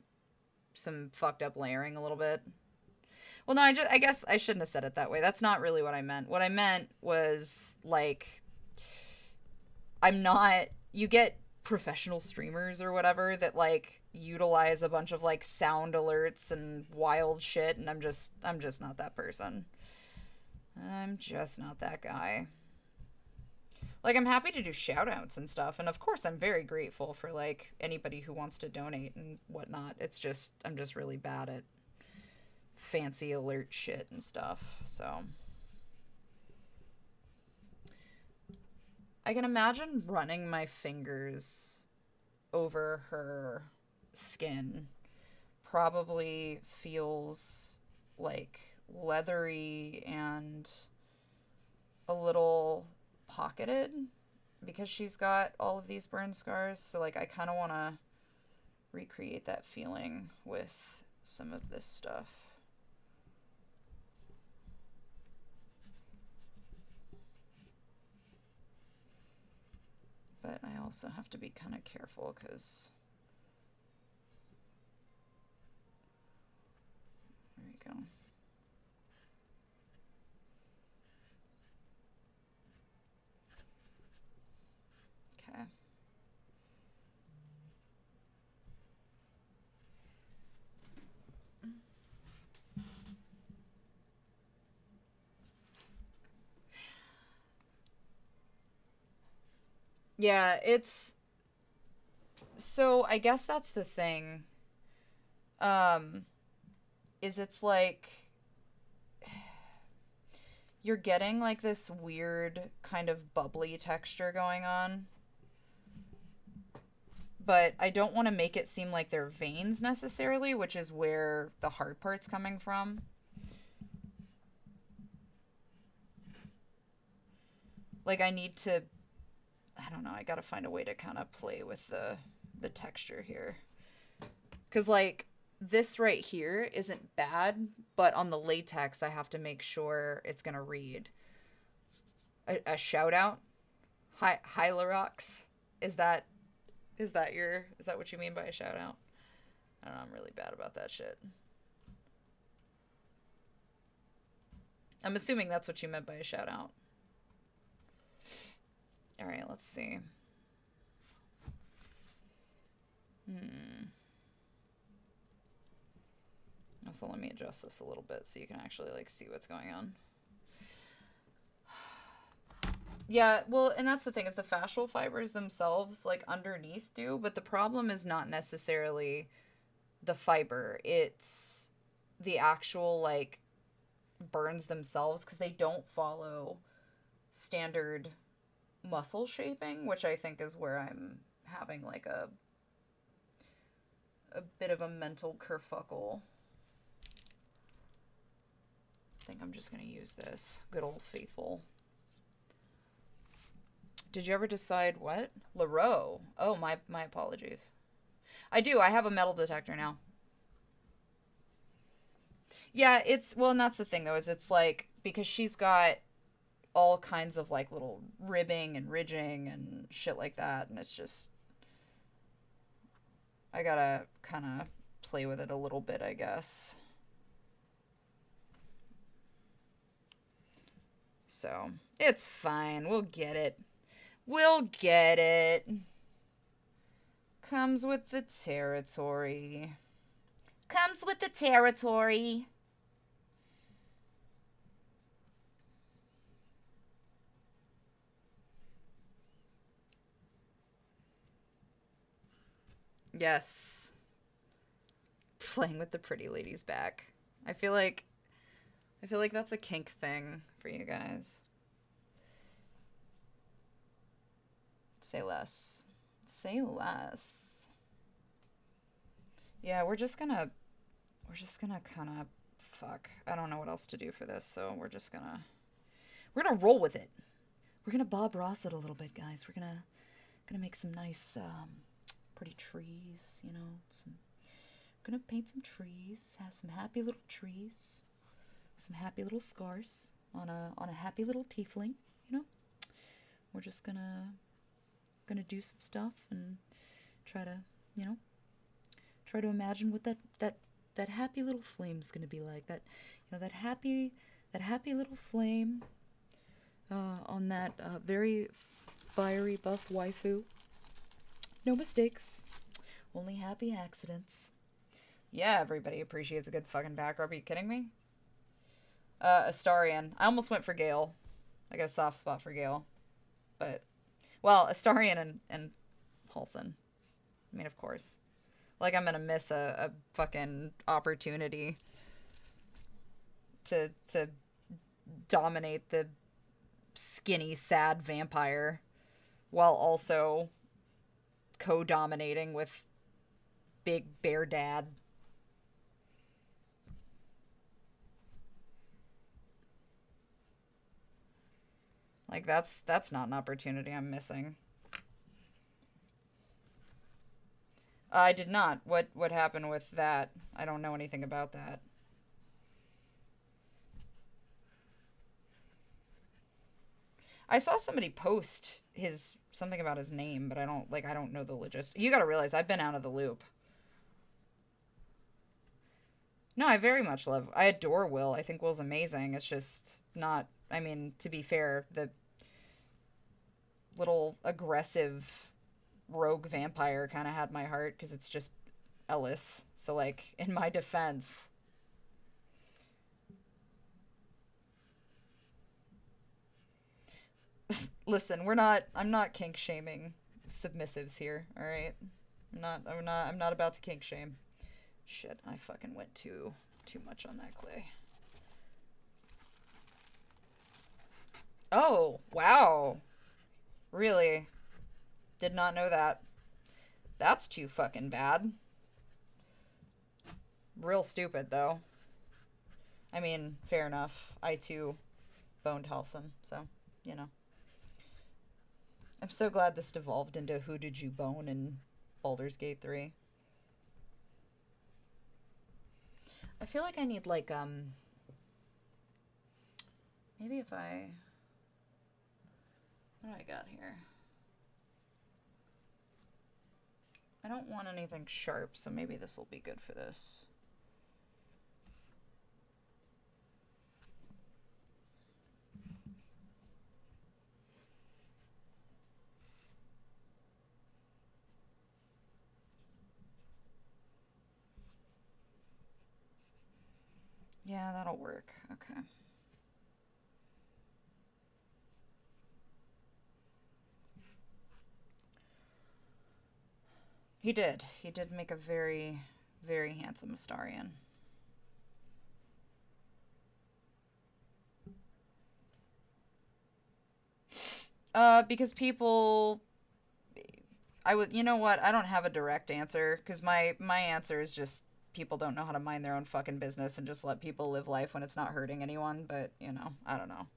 S1: fucked up layering a little bit. Well, no, I guess I shouldn't have said it that way. That's not really what I meant. What I meant was like I'm not you get professional streamers or whatever that like utilize a bunch of like sound alerts and wild shit and I'm just not that person. I'm just not that guy. Like I'm happy to do shout outs and stuff and of course I'm very grateful for like anybody who wants to donate and whatnot. It's just I'm just really bad at fancy alert shit and stuff. So I can imagine running my fingers over her skin probably feels like leathery and a little pocketed because she's got all of these burn scars. So like I kind of want to recreate that feeling with some of this stuff. But I also have to be kind of careful because there you go. Okay. Yeah, it's so I guess that's the thing. Um is it's like you're getting like this weird kind of bubbly texture going on. But I don't want to make it seem like they're veins necessarily, which is where the hard part's coming from. Like I need to I don't know, I got to find a way to kind of play with the texture here. Cuz like this right here isn't bad, but on the latex I have to make sure it's going to read. A shout out. Hi Hylarox. Is that is that what you mean by a shout out? I don't know, I'm really bad about that shit. I'm assuming that's what you meant by a shout out. All right, let's see. So let me adjust this a little bit so you can actually like see what's going on. Yeah, well, and that's the thing is the fascial fibers themselves like underneath do, but the problem is not necessarily the fiber. It's the actual like burns themselves because they don't follow standard muscle shaping, which I think is where I'm having like a bit of a mental kerfuckle. I think I'm just going to use this good old faithful. Did you ever decide what? LaRoe. Oh, my apologies. I do. I have a metal detector now. Yeah, it's well, and that's the thing though, is it's like because she's got all kinds of like little ribbing and ridging and shit like that, and it's just I gotta kind of play with it a little bit, I guess. So it's fine. We'll get it. We'll get it. Comes with the territory. Comes with the territory. Yes. Playing with the pretty lady's back. I feel like that's a kink thing for you guys. Say less. Say less. Yeah, we're just gonna kind of fuck. I don't know what else to do for this, so we're gonna roll with it. we're gonna Bob Ross it a little bit, guys. We're gonna make some nice, pretty trees. You know, gonna paint some trees. Have some happy little trees, some happy little scars on a happy little tiefling. You know, we're just gonna do some stuff and try to, you know, try to imagine what that happy little flame's gonna be like. That, you know, that happy little flame on that very fiery buff waifu. No mistakes, only happy accidents. Yeah, everybody appreciates a good fucking back rub. Are you kidding me? Astarion. I almost went for Gale. I got a soft spot for Gale. But, well, Astarion and Halsin. I mean, of course. Like, I'm gonna miss a fucking opportunity to dominate the skinny, sad vampire while also co-dominating with Big Bear Dad. Like, that's not an opportunity I'm missing. I did not. What happened with that? I don't know anything about that. I saw somebody post something about his name, but I don't know the logistics. You gotta realize I've been out of the loop. No, I adore Will. I think Will's amazing. It's just not, I mean, to be fair, the little aggressive rogue vampire kind of had my heart because it's just Ellis. So, like, in my defense, listen, I'm not kink shaming submissives here, all right? I'm not about to kink shame. Shit, I fucking went too much on that clay. Oh, wow. Really? Did not know that. That's too fucking bad. Real stupid, though. I mean, fair enough. I, too, boned Halsin, so, you know. I'm so glad this devolved into Who Did You Bone in Baldur's Gate 3. I feel like I need, like, maybe if I... What do I got here? I don't want anything sharp, so maybe this will be good for this. Yeah, that'll work. Okay. He did. He did make a very, very handsome Astarion. Because people... you know what? I don't have a direct answer, because my answer is just people don't know how to mind their own fucking business and just let people live life when it's not hurting anyone, but, you know, I don't know.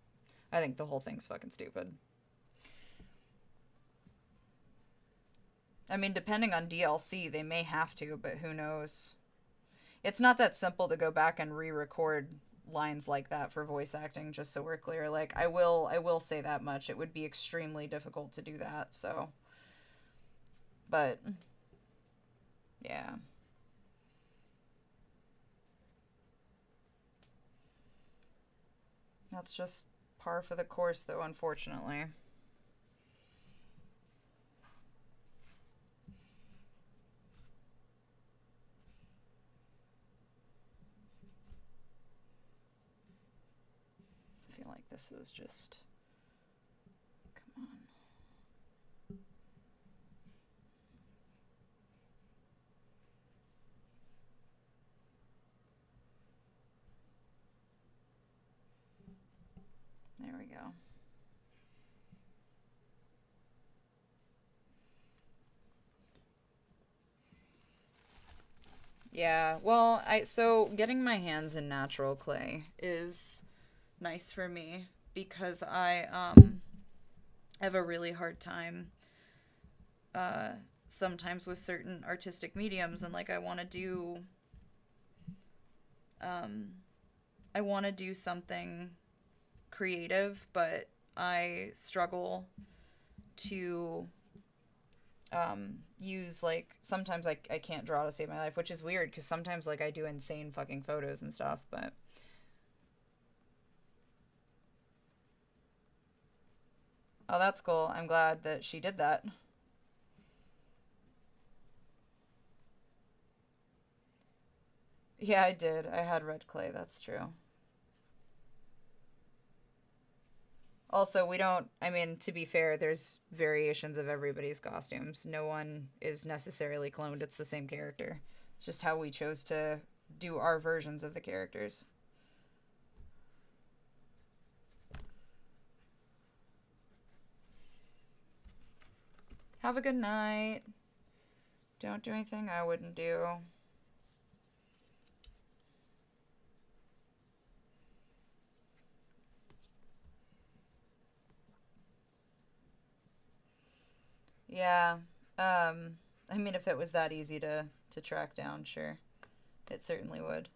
S1: I think the whole thing's fucking stupid. I mean, depending on DLC, they may have to, but who knows? It's not that simple to go back and re-record lines like that for voice acting, just so we're clear. Like, I will say that much. It would be extremely difficult to do that, so... But... Yeah. That's just par for the course, though, unfortunately. I feel like this is just... Come on. There we go. Yeah, well, so getting my hands in natural clay is nice for me because I I have a really hard time uh, sometimes with certain artistic mediums, and like um, I want to do something creative, but I struggle to use like sometimes I can't draw to save my life, which is weird because sometimes like I do insane fucking photos and stuff, but oh, that's cool. I'm glad that she did that. Yeah, I did. I had red clay. That's true. Also, we don't, I mean, to be fair, there's variations of everybody's costumes. No one is necessarily cloned. It's the same character. It's just how we chose to do our versions of the characters. Have a good night. Don't do anything I wouldn't do. Yeah. I mean, if it was that easy to track down, sure. It certainly would.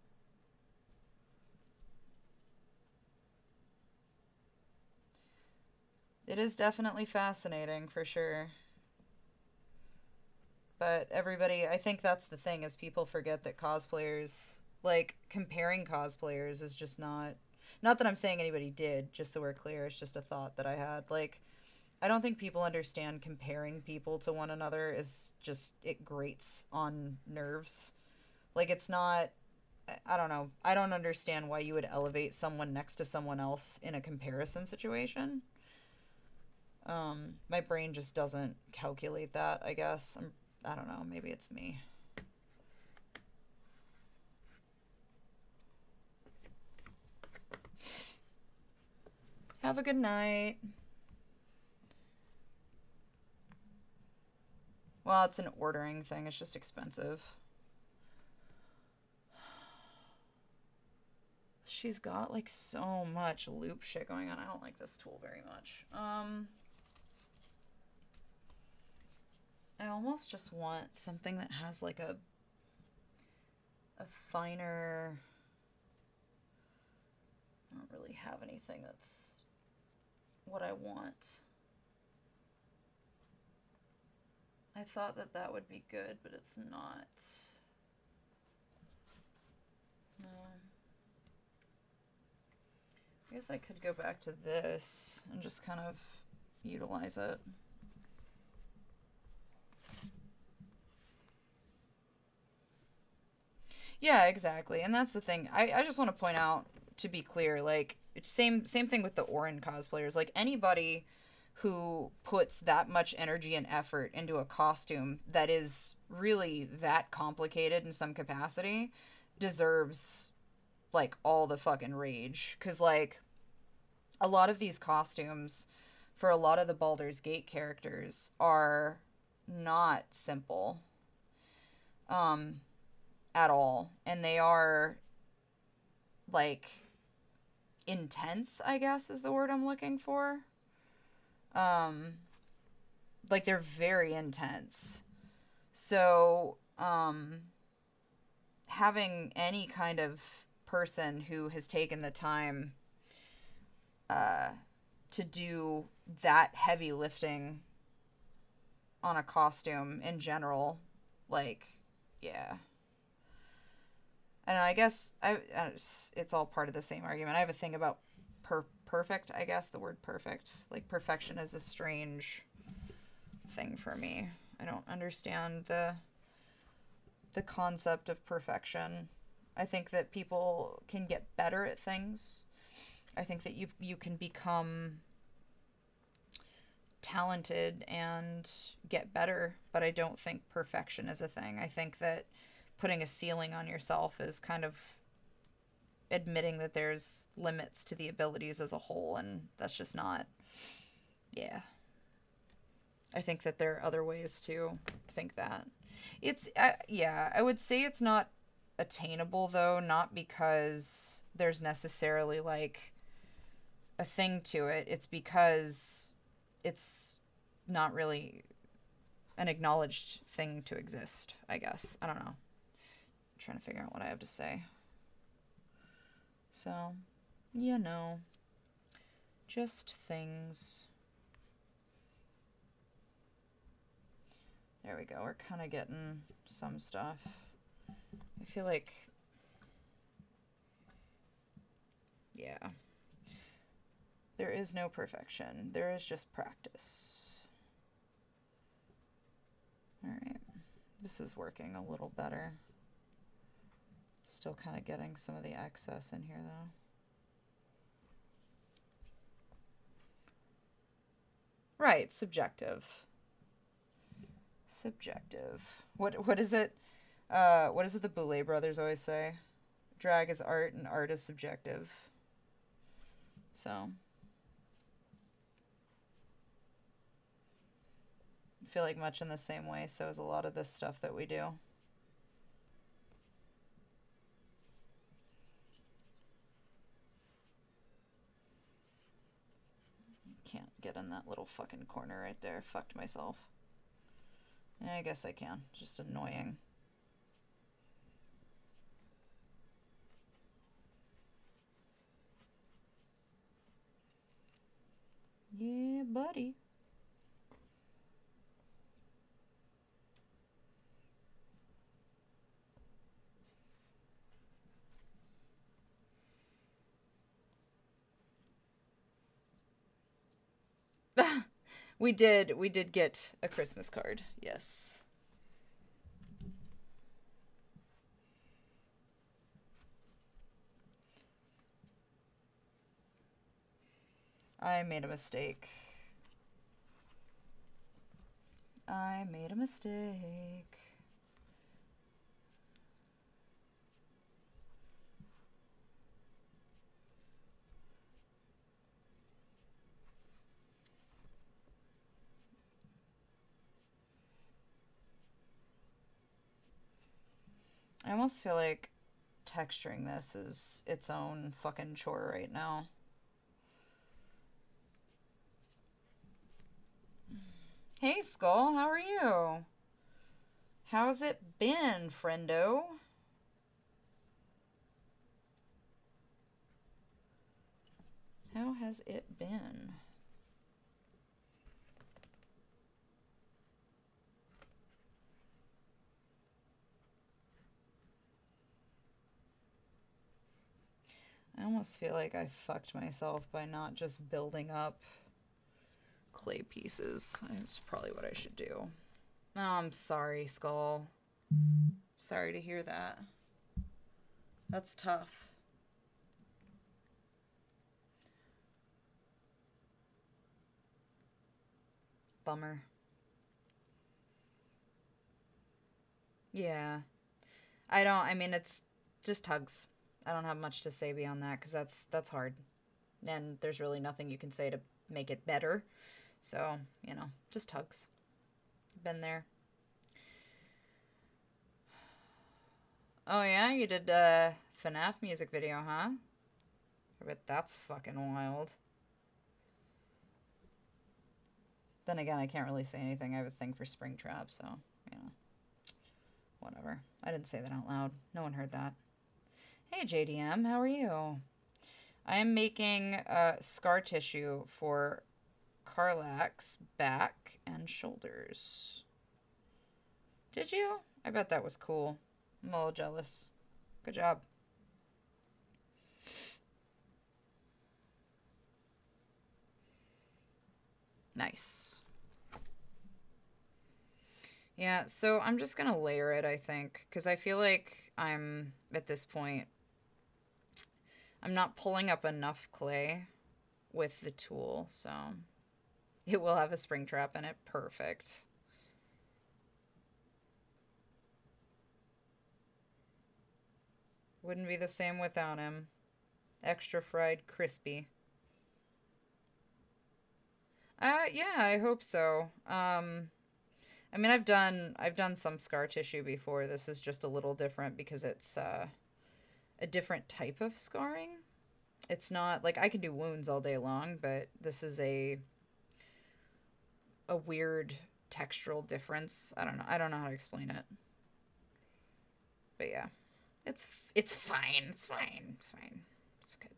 S1: It is definitely fascinating for sure. But everybody, I think that's the thing is people forget that cosplayers like comparing cosplayers is just not that I'm saying anybody did, just so we're clear, it's just a thought that I had. Like I don't think people understand comparing people to one another is just it grates on nerves. Like it's not I don't know. I don't understand why you would elevate someone next to someone else in a comparison situation. My brain just doesn't calculate that, I guess. I don't know, maybe it's me. Have a good night. Well, it's an ordering thing. It's just expensive. She's got like so much loop shit going on. I don't like this tool very much. I almost just want something that has like a finer. I don't really have anything that's what I want. I thought that that would be good, but it's not. No. I guess I could go back to this and just kind of utilize it. Yeah, exactly. And that's the thing. I just want to point out, to be clear, like same thing with the Orin cosplayers. Like anybody who puts that much energy and effort into a costume that is really that complicated in some capacity deserves like all the fucking rage. Cause like a lot of these costumes for a lot of the Baldur's Gate characters are not simple. Um, at all. And they are like intense, I guess is the word I'm looking for. Um like they're very intense. So, having any kind of person who has taken the time uh to do that heavy lifting on a costume in general, like yeah, I don't know. I guess it's all part of the same argument. I have a thing about perfect. I guess the word perfect, like perfection, is a strange thing for me. I don't understand the concept of perfection. I think that people can get better at things. I think that you can become talented and get better, but I don't think perfection is a thing. I think that putting a ceiling on yourself is kind of admitting that there's limits to the abilities as a whole, and that's just not. Yeah. I think that there are other ways to think that. Yeah, I would say it's not attainable though, not because there's necessarily like a thing to it. It's because it's not really an acknowledged thing to exist, I guess. I don't know. I'm trying to figure out what I have to say. So, just things. There we go. We're kind of getting some stuff. I feel like, yeah. There is no perfection. There is just practice. Alright. This is working a little better. Still kind of getting some of the excess in here, though. Right, subjective. Subjective. What is it? What is it the Boulet brothers always say? Drag is art and art is subjective. So I feel like much in the same way, so is a lot of this stuff that we do. Can't get in that little fucking corner right there. Fucked myself. Yeah, I guess I can. Just annoying. Yeah, buddy. We did get a Christmas card. Yes. I made a mistake. I made a mistake. I almost feel like texturing this is its own fucking chore right now. Hey, Skull, how are you? How's it been, friendo? How has it been? I almost feel like I fucked myself by not just building up clay pieces. That's probably what I should do. Oh, I'm sorry, Skull. Sorry to hear that. That's tough. Bummer. Yeah. I mean, it's just hugs. I don't have much to say beyond that because that's hard. And there's really nothing you can say to make it better. So, just hugs. Been there. Oh yeah, you did a FNAF music video, huh? I bet that's fucking wild. Then again, I can't really say anything. I have a thing for Springtrap, so, whatever. I didn't say that out loud. No one heard that. Hey, JDM, how are you? I am making scar tissue for Carlax's back and shoulders. Did you? I bet that was cool. I'm a little jealous. Good job. Nice. Yeah, so I'm just gonna layer it, I think, because I feel like I'm, at this point, I'm not pulling up enough clay with the tool, so it will have a spring trap in it. Perfect. Wouldn't be the same without him. Extra fried crispy. Yeah, I hope so. I mean, I've done some scar tissue before. This is just a little different because it's a different type of scarring. It's not like I can do wounds all day long, but this is a a weird textural difference. I don't know. I don't know how to explain it. But yeah. It's fine. It's fine. It's fine. It's good.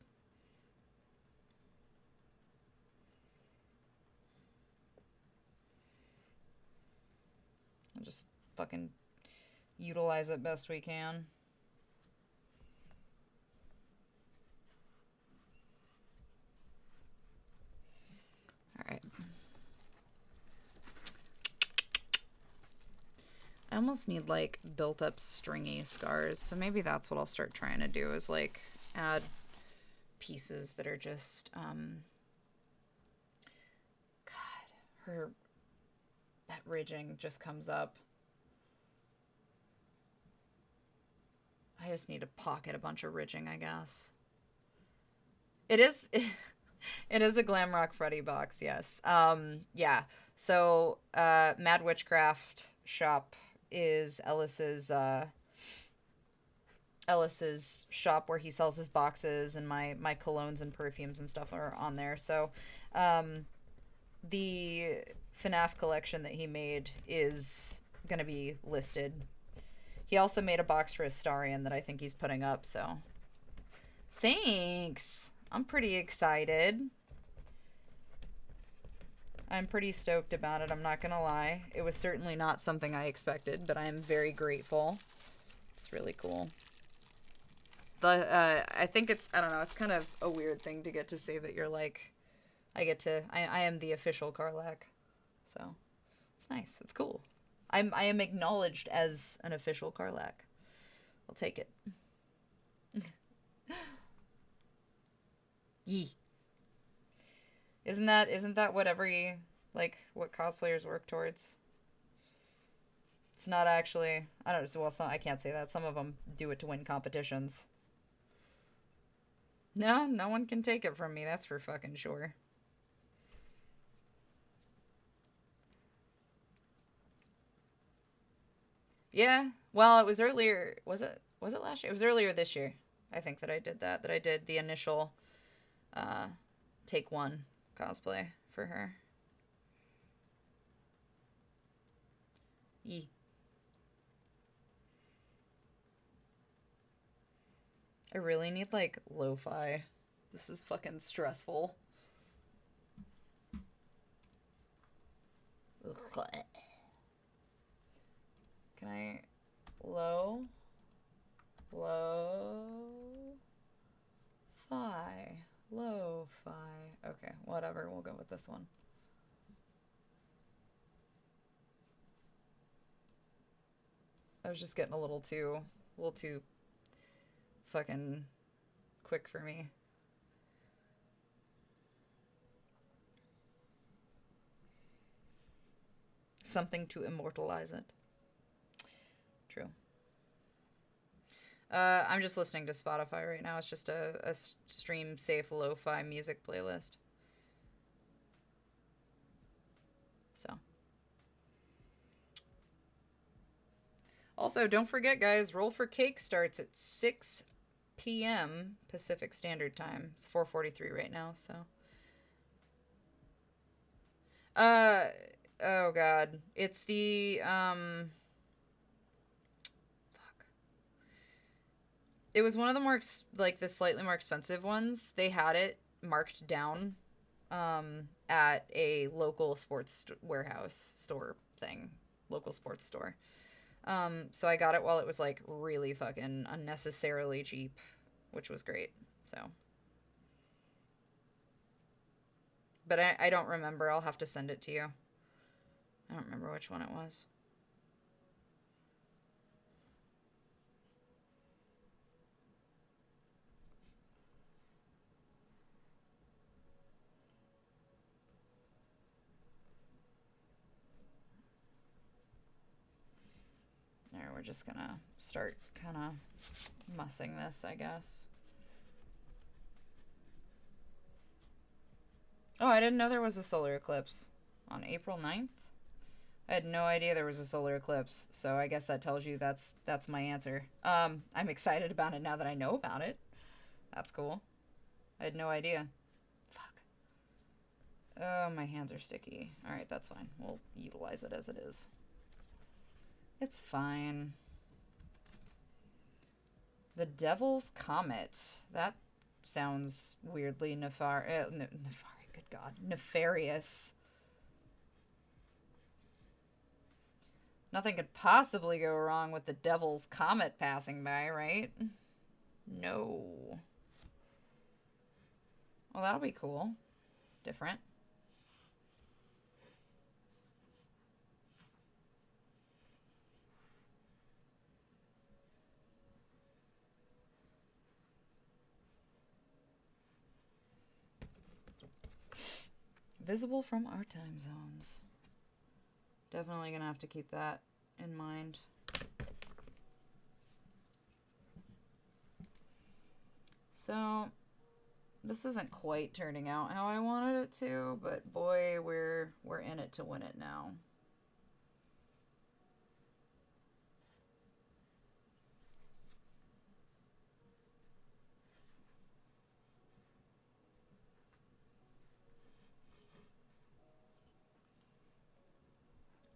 S1: I'll just fucking utilize it best we can. All right. I almost need like built up stringy scars, so maybe that's what I'll start trying to do is like add pieces that are just God, that ridging just comes up. I just need to pocket a bunch of ridging, I guess. It is it is a Glamrock Freddy box, yes. Yeah. So Mad Witchcraft shop is Ellis's shop where he sells his boxes, and my colognes and perfumes and stuff are on there. So the FNAF collection that he made is gonna be listed. He also made a box for Astarion that I think he's putting up, so thanks. I'm pretty excited. I'm pretty stoked about it, I'm not gonna lie. It was certainly not something I expected, but I am very grateful. It's really cool. I think it's, I don't know, it's kind of a weird thing to get to say that you're like, I am the official Karlach. So, it's nice, it's cool. I am acknowledged as an official Karlach. I'll take it. Yee. Isn't that what what cosplayers work towards? It's not actually, I don't know, well, I can't say that. Some of them do it to win competitions. No one can take it from me, that's for fucking sure. Yeah, well, it was earlier, was it last year? It was earlier this year, I think, that I did that I did the initial, take one cosplay for her. Yee. I really need, like, lo-fi. This is fucking stressful. Ugh. Can I... Lo-fi. Lo-fi. Okay, whatever. We'll go with this one. I was just getting a little too fucking quick for me. Something to immortalize it. True. I'm just listening to Spotify right now. It's just a stream safe lo-fi music playlist. So. Also, don't forget, guys, Roll for Cake starts at 6 p.m. Pacific Standard Time. It's 4:43 right now, so. Oh god. It's the, fuck. It was one of the more, the slightly more expensive ones. They had it marked down, at a local sports warehouse store thing. Local sports store. So I got it while it was, like, really fucking unnecessarily cheap, which was great, so. But I don't remember. I'll have to send it to you. I don't remember which one it was. There, we're just gonna start kind of mussing this, I guess. Oh, I didn't know there was a solar eclipse on April 9th. I had no idea there was a solar eclipse, so I guess that tells you that's my answer. I'm excited about it now that I know about it. That's cool. I had no idea. Fuck. Oh, my hands are sticky. Alright, that's fine. We'll utilize it as it is. It's fine. The Devil's Comet. That sounds weirdly nefarious. Good God. Nefarious. Nothing could possibly go wrong with the Devil's Comet passing by, right? No. Well, that'll be cool. Different. Visible from our time zones. Definitely gonna have to keep that in mind. So, this isn't quite turning out how I wanted it to, but boy, we're in it to win it now.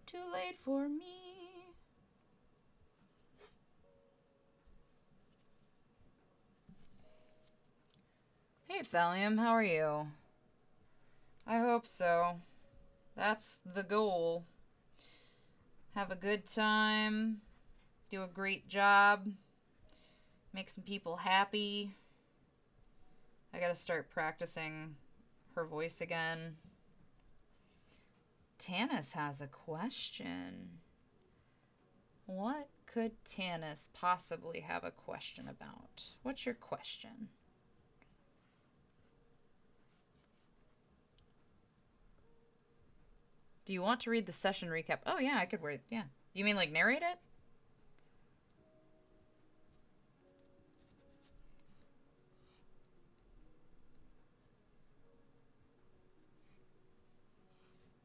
S1: Too late for me. Hey, Thallium, how are you? I hope so. That's the goal. Have a good time. Do a great job. Make some people happy. I gotta start practicing her voice again. Tanis has a question. What could Tanis possibly have a question about? What's your question? Do you want to read the session recap? Oh, yeah, I could read. Yeah. You mean like narrate it?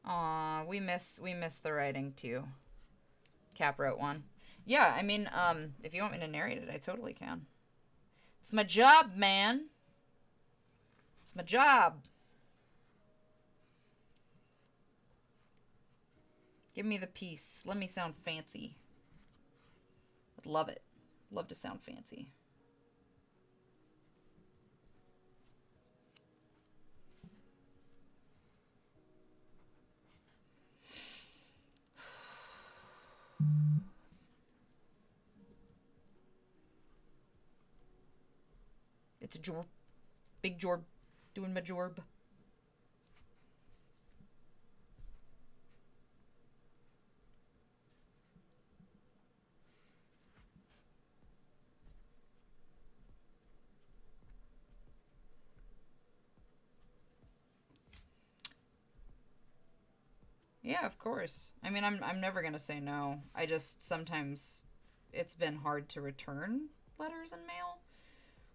S1: Aw, we miss the writing too. Cap wrote one. Yeah, I mean, if you want me to narrate it, I totally can. It's my job, man. It's my job. Give me the piece. Let me sound fancy. I'd love it. Love to sound fancy. It's a jorb. Big jorb. Doing my jorb. Yeah, of course. I mean, I'm never going to say no. I just sometimes it's been hard to return letters and mail.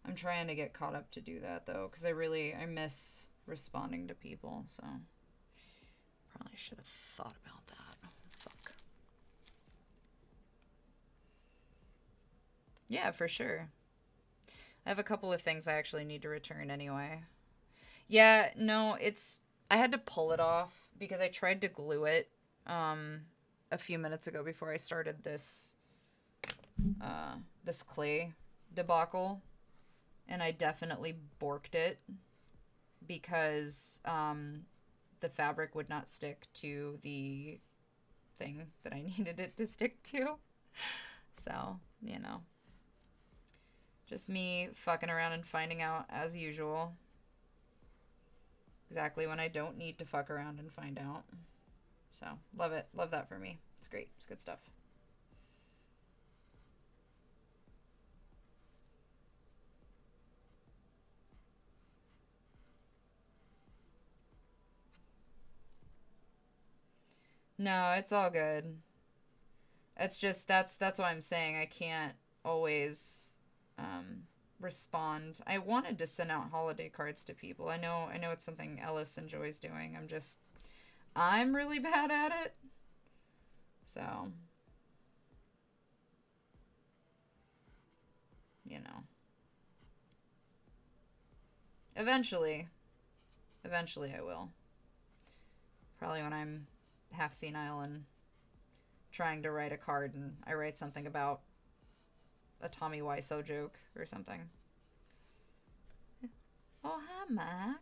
S1: I'm trying to get caught up to do that though, cuz I miss responding to people, so probably should have thought about that. Fuck. Yeah, for sure. I have a couple of things I actually need to return anyway. Yeah, no, I had to pull it off because I tried to glue it a few minutes ago before I started this this clay debacle, and I definitely borked it because the fabric would not stick to the thing that I needed it to stick to. So, you know. Just me fucking around and finding out as usual. Exactly when I don't need to fuck around and find out. So, love it. Love that for me. It's great. It's good stuff. No, it's all good. It's just that's why I'm saying I can't always respond. I wanted to send out holiday cards to people. I know it's something Ellis enjoys doing. I'm really bad at it. So, you know. Eventually I will. Probably when I'm half senile and trying to write a card and I write something about a Tommy Wiseau joke or something. Oh, hi, Mac.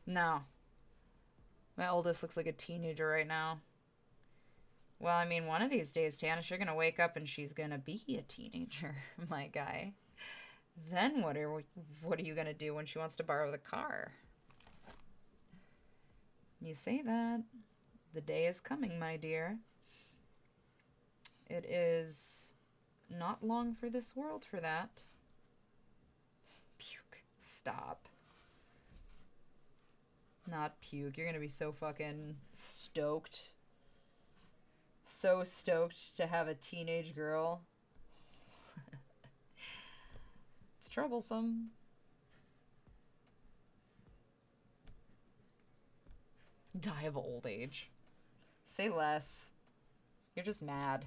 S1: No. My oldest looks like a teenager right now. Well, I mean, one of these days, Tanis, you're gonna wake up and she's gonna be a teenager, my guy. Then what are you gonna do when she wants to borrow the car? You say that. The day is coming, my dear. It is not long for this world for that. Puke. Stop. Not puke. You're gonna be so fucking stoked. So stoked to have a teenage girl. It's troublesome. Die of old age. Say less. You're just mad.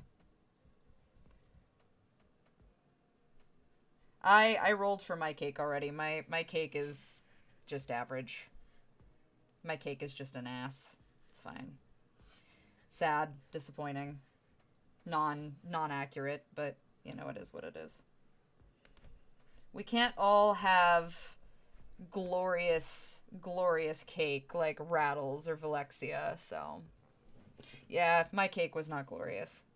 S1: I rolled for my cake already. My cake is just average. My cake is just an ass. It's fine. Sad, disappointing, non-accurate, but you know, it is what it is. We can't all have glorious cake like Rattles or Valexia, so yeah, my cake was not glorious.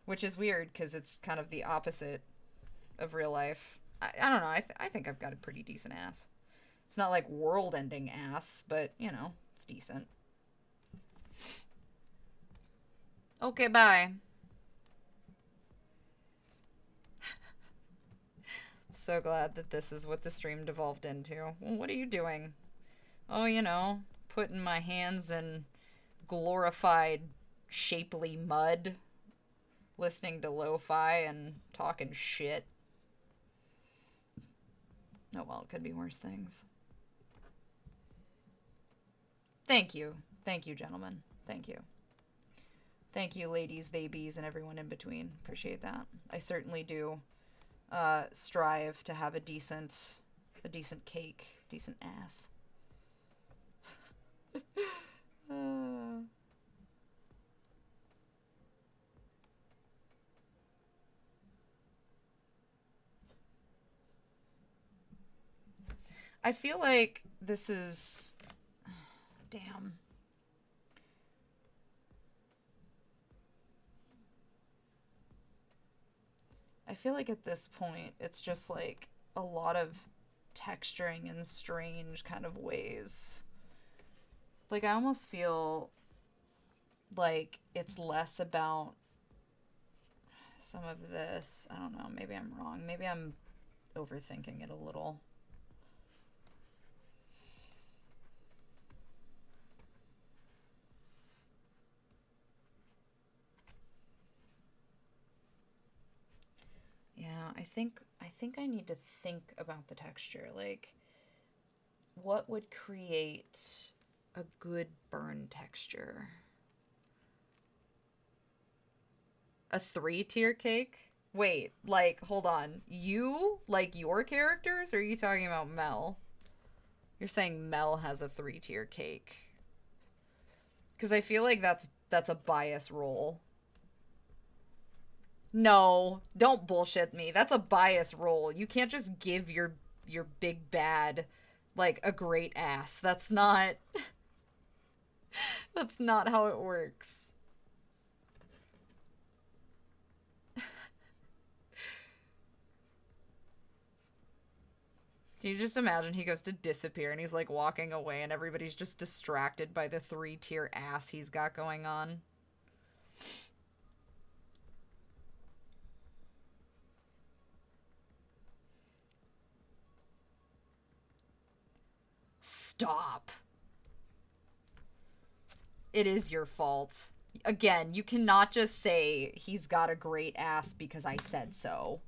S1: Which is weird because it's kind of the opposite of real life. I don't know. I think I've got a pretty decent ass. It's not like world-ending ass, but you know, it's decent. Okay, bye. So glad that this is what the stream devolved into. Well, what are you doing? Oh, you know, putting my hands in glorified, shapely mud, listening to lo-fi and talking shit. Oh, well, it could be worse things. Thank you. Thank you, gentlemen. Thank you. Thank you, ladies, they bees, and everyone in between. Appreciate that. I certainly do strive to have a decent cake, decent ass. I feel like this is... Damn. I feel like at this point, it's just like a lot of texturing in strange kind of ways. Like, I almost feel like it's less about some of this. I don't know. Maybe I'm wrong. Maybe I'm overthinking it a little. Yeah, I think I need to think about the texture. Like, what would create a good burn texture? A 3-tier cake? Wait, like, hold on. You like your characters, or are you talking about Mel? You're saying Mel has a 3-tier cake. Because I feel like that's a bias roll. No, don't bullshit me. That's a bias roll. You can't just give your big bad like a great ass. That's not that's not how it works. Can you just imagine he goes to disappear and he's like walking away and everybody's just distracted by the 3-tier ass he's got going on? Stop. It is your fault. Again, you cannot just say he's got a great ass because I said so.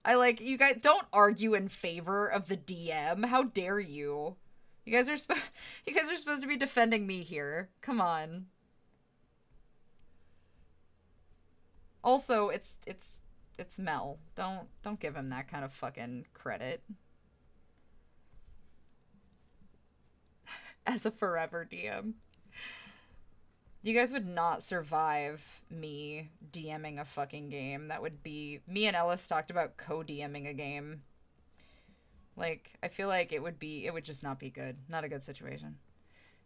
S1: You guys don't argue in favor of the DM. How dare you? You guys are supposed to be defending me here. Come on. Also, it's It's Mel. Don't give him that kind of fucking credit. As a forever DM. You guys would not survive me DMing a fucking game. That would be... Me and Ellis talked about co-DMing a game. Like, I feel like it would just not be good. Not a good situation.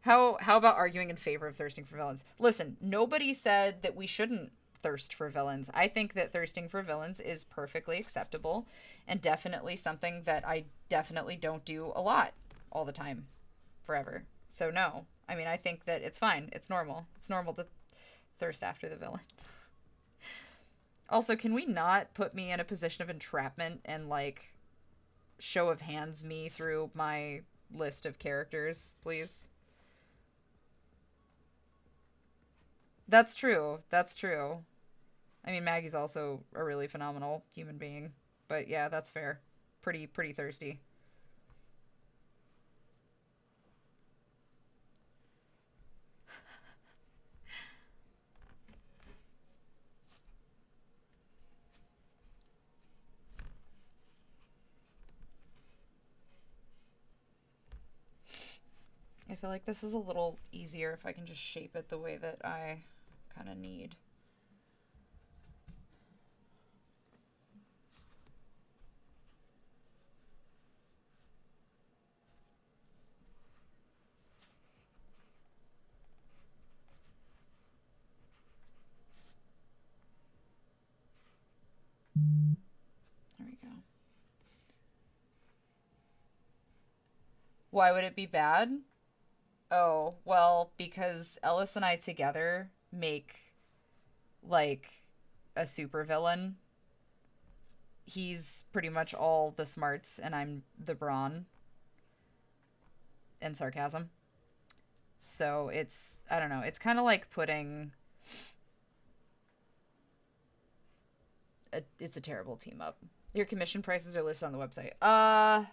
S1: How about arguing in favor of thirsting for villains? Listen, nobody said that we shouldn't thirst for villains. I think that thirsting for villains is perfectly acceptable and definitely something that I definitely don't do a lot all the time forever. So no. I mean, I think that it's fine. It's normal. It's normal to thirst after the villain. Also, can we not put me in a position of entrapment and, like, show of hands me through my list of characters, please? That's true. That's true. I mean, Maggie's also a really phenomenal human being. But yeah, that's fair. Pretty thirsty. I feel like this is a little easier if I can just shape it the way that I kind of need. There we go. Why would it be bad? Oh, well, because Ellis and I together make, like, a supervillain. He's pretty much all the smarts, and I'm the brawn and sarcasm. So it's, I don't know, it's kind of like putting... it's a terrible team up. Your commission prices are listed on the website. I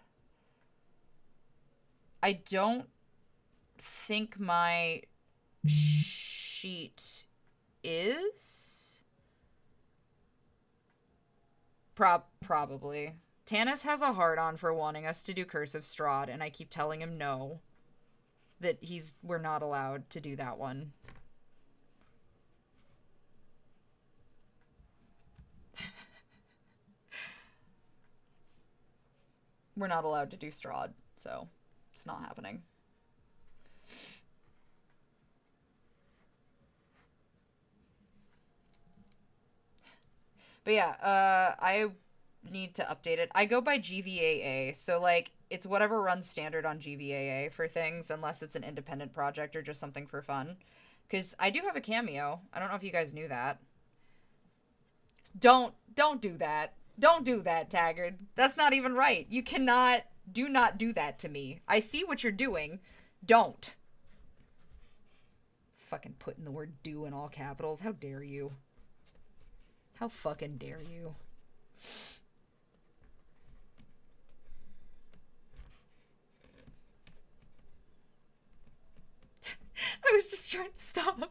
S1: don't think my sheet is. Probably. Tanis has a hard-on for wanting us to do Curse of Strahd, and I keep telling him no. That we're not allowed to do that one. We're not allowed to do Strahd, so it's not happening. But yeah, I need to update it. I go by GVAA, so like it's whatever runs standard on GVAA for things, unless it's an independent project or just something for fun. Because I do have a cameo. I don't know if you guys knew that. Don't do that. Don't do that, Taggart. That's not even right. You cannot, do not do that to me. I see what you're doing. Don't. Fucking putting the word do in all capitals. How dare you? How fucking dare you? I was just trying to stop.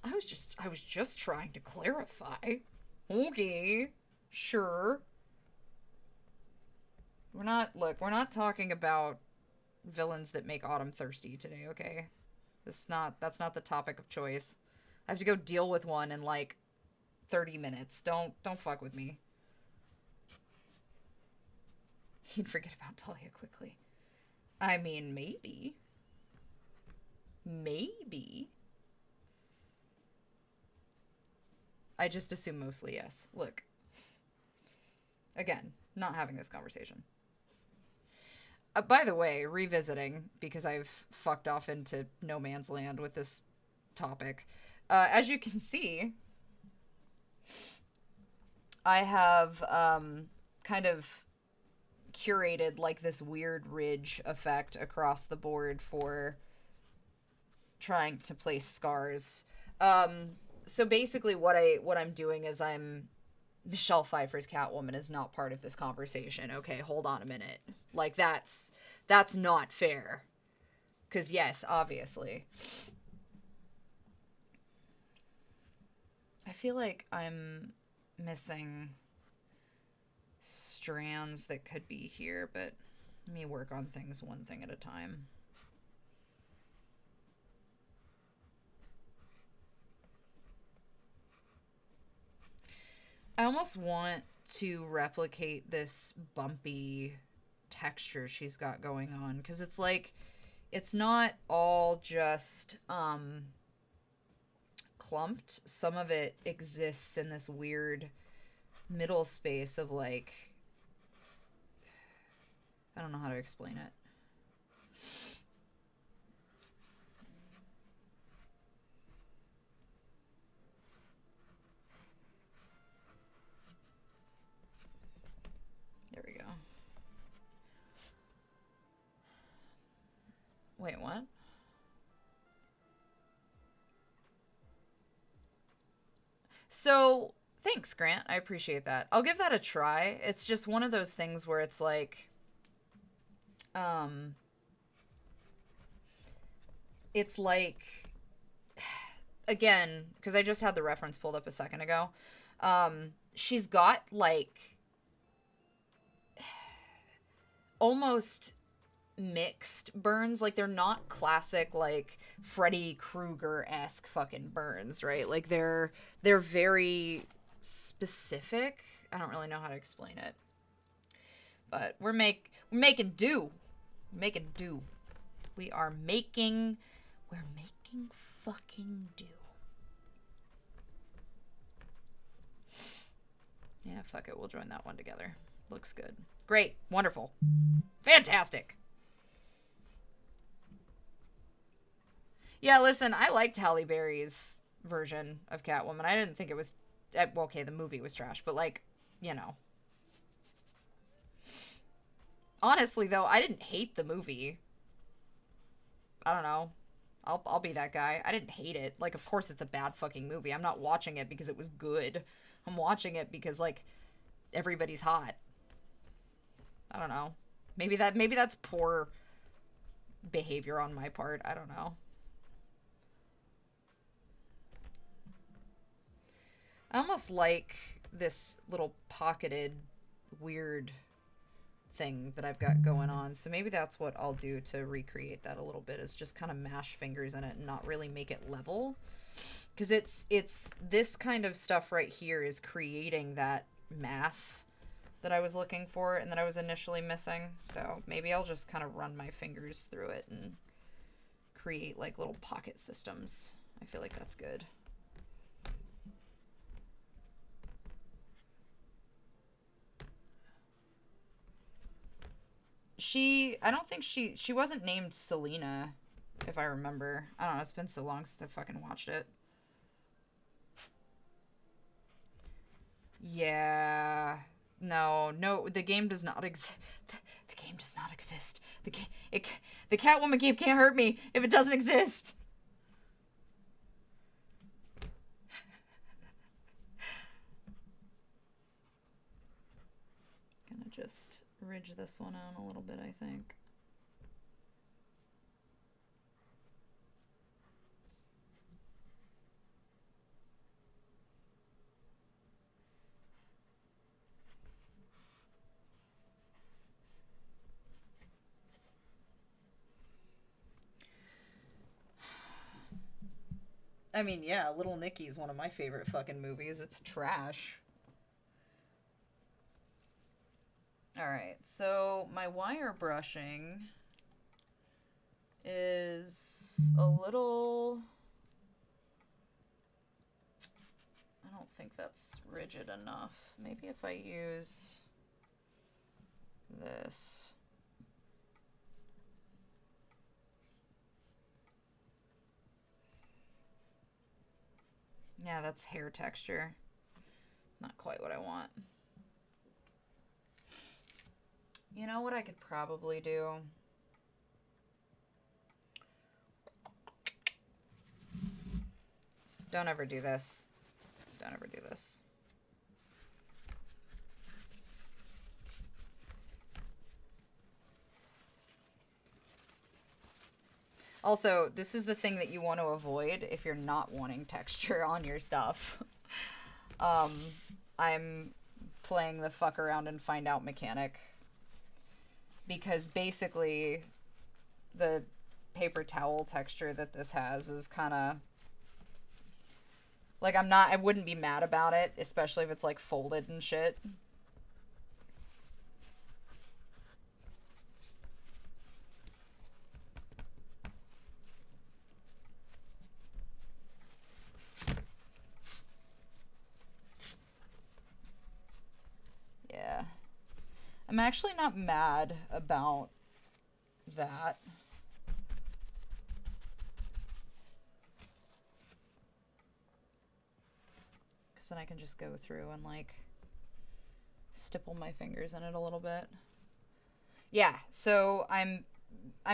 S1: I was just trying to clarify. Okay. Sure. We're not talking about villains that make Autumn thirsty today, okay? That's not the topic of choice. I have to go deal with one in like 30 minutes. Don't fuck with me. He'd forget about Talia quickly. I mean, maybe. Maybe. I just assume mostly yes. Look. Again, not having this conversation. By the way, revisiting, because I've fucked off into no man's land with this topic. As you can see, I have kind of curated like this weird ridge effect across the board for trying to place scars. So basically what I'm doing is Michelle Pfeiffer's Catwoman is not part of this conversation. Okay, hold on a minute. Like that's not fair. 'Cause yes, obviously. I feel like I'm missing strands that could be here, but let me work on things one thing at a time. I almost want to replicate this bumpy texture she's got going on, because it's like, it's not all just clumped. Some of it exists in this weird middle space of like, I don't know how to explain it. There we go. Wait, what? So, thanks, Grant. I appreciate that. I'll give that a try. It's just one of those things where it's like, it's like, again, because I just had the reference pulled up a second ago. She's got like almost mixed burns. Like, they're not classic like Freddy Krueger-esque fucking burns, right? Like, they're very specific. I don't really know how to explain it, but we're making do. Making do. We're making fucking do. Yeah, fuck it. We'll join that one together. Looks good. Great. Wonderful. Fantastic. Yeah, listen, I liked Halle Berry's version of Catwoman. I didn't think it was... Well, okay, the movie was trash, but, like, you know. Honestly, though, I didn't hate the movie. I don't know. I'll be that guy. I didn't hate it. Like, of course it's a bad fucking movie. I'm not watching it because it was good. I'm watching it because, like, everybody's hot. I don't know. Maybe that's poor behavior on my part. I don't know. I almost like this little pocketed weird thing that I've got going on. So maybe that's what I'll do to recreate that a little bit, is just kind of mash fingers in it and not really make it level. Because it's this kind of stuff right here is creating that mass that I was looking for and that I was initially missing. So maybe I'll just kind of run my fingers through it and create like little pocket systems. I feel like that's good. I don't think she wasn't named Selena, if I remember. I don't know, it's been so long since I fucking watched it. Yeah. No, the game does not exist. The game does not exist. The Catwoman game can't hurt me if it doesn't exist. Gonna just ridge this one out a little bit, I think. I mean, yeah, Little Nicky is one of my favorite fucking movies. It's trash. Alright, so my wire brushing is a little... I don't think that's rigid enough. Maybe if I use this. Yeah, that's hair texture. Not quite what I want. You know what I could probably do? Don't ever do this. Don't ever do this. Also, this is the thing that you want to avoid if you're not wanting texture on your stuff. I'm playing the fuck around and find out mechanic. Because basically, the paper towel texture that this has is kind of... Like, I wouldn't be mad about it, especially if it's, like, folded and shit. Yeah. I'm actually not mad about that. Because then I can just go through and, like, stipple my fingers in it a little bit. Yeah, so I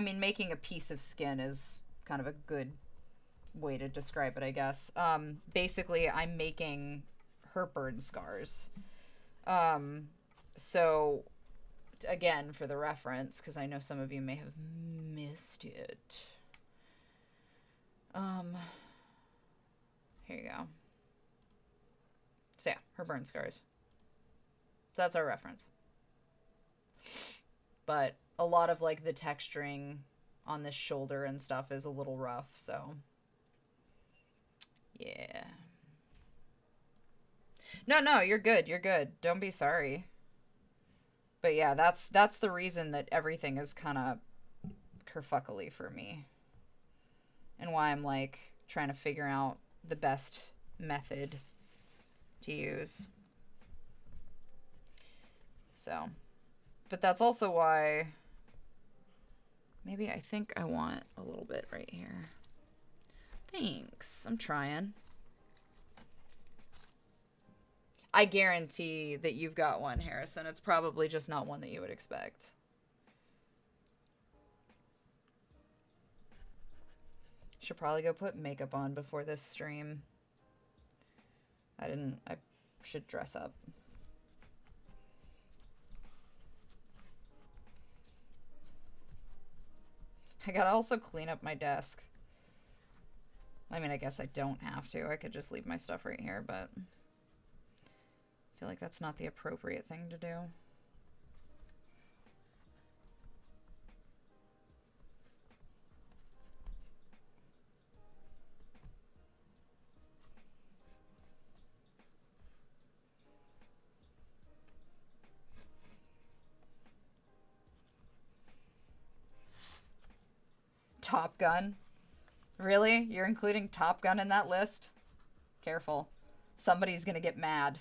S1: mean, making a piece of skin is kind of a good way to describe it, I guess. Basically, I'm making her burn scars. So, again, for the reference, because I know some of you may have missed it. Here you go. So yeah, her burn scars. So that's our reference. But a lot of, like, the texturing on this shoulder and stuff is a little rough, so... Yeah. No, you're good, you're good. Don't be sorry. But yeah, that's the reason that everything is kind of kerfuckly for me. And why I'm, like, trying to figure out the best method to use. So, but that's also why maybe I think I want a little bit right here. Thanks. I'm trying. I guarantee that you've got one, Harrison. It's probably just not one that you would expect. Should probably go put makeup on before this stream. I should dress up. I gotta also clean up my desk. I mean, I guess I don't have to. I could just leave my stuff right here, but I feel like that's not the appropriate thing to do. Top Gun? Really? You're including Top Gun in that list? Careful. Somebody's gonna get mad.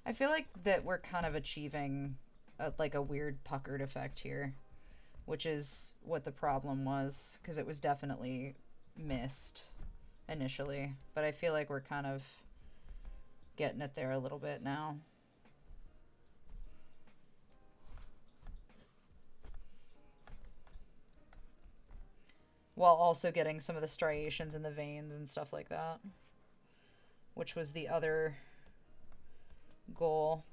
S1: I feel like that we're kind of achieving like a weird puckered effect here, which is what the problem was, because it was definitely missed initially, but I feel like we're kind of getting it there a little bit now. While also getting some of the striations in the veins and stuff like that, which was the other goal.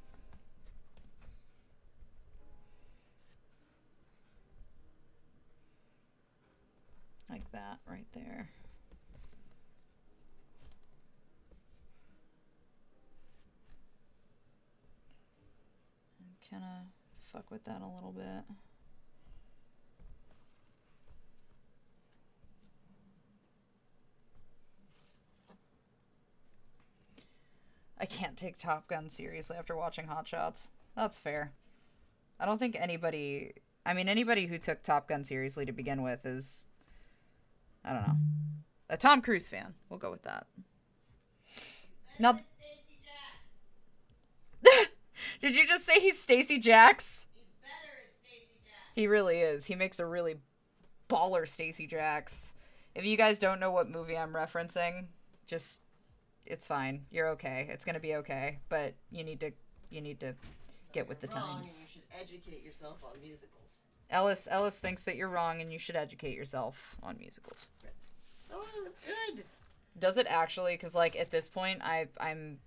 S1: Like that right there. Kind of fuck with that a little bit. I can't take Top Gun seriously after watching Hot Shots. That's fair. I don't think anybody... I mean, anybody who took Top Gun seriously to begin with is... I don't know. A Tom Cruise fan. We'll go with that. Now... Did you just say he's Stacey Jacks?
S2: He's better as Stacey Jacks.
S1: He really is. He makes a really baller Stacey Jacks. If you guys don't know what movie I'm referencing, just... It's fine. You're okay. It's gonna be okay. But you need to get with the times.
S2: You should educate yourself on musicals.
S1: Ellis thinks that you're wrong and you should educate yourself on musicals.
S2: Oh, that's good.
S1: Does it actually? Because, like, at this point, I'm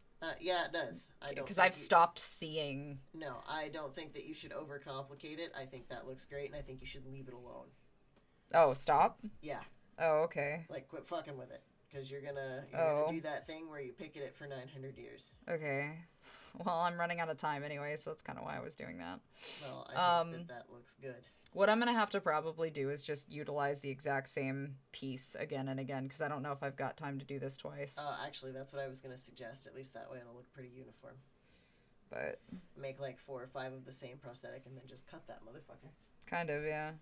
S2: Yeah, it does. I don't
S1: Because
S2: think
S1: I've stopped seeing...
S2: No, I don't think that you should overcomplicate it. I think that looks great, and I think you should leave it alone.
S1: Oh, stop?
S2: Yeah.
S1: Oh, okay.
S2: Like, quit fucking with it. Because you're gonna do that thing where you picket it for 900 years.
S1: Okay. Well, I'm running out of time anyway, so that's kind of why I was doing that.
S2: Well, I think that looks good.
S1: What I'm going to have to probably do is just utilize the exact same piece again and again, because I don't know if I've got time to do this twice.
S2: Actually, that's what I was going to suggest. At least that way it'll look pretty uniform.
S1: But...
S2: Make like 4 or 5 of the same prosthetic and then just cut that motherfucker.
S1: Kind of, yeah.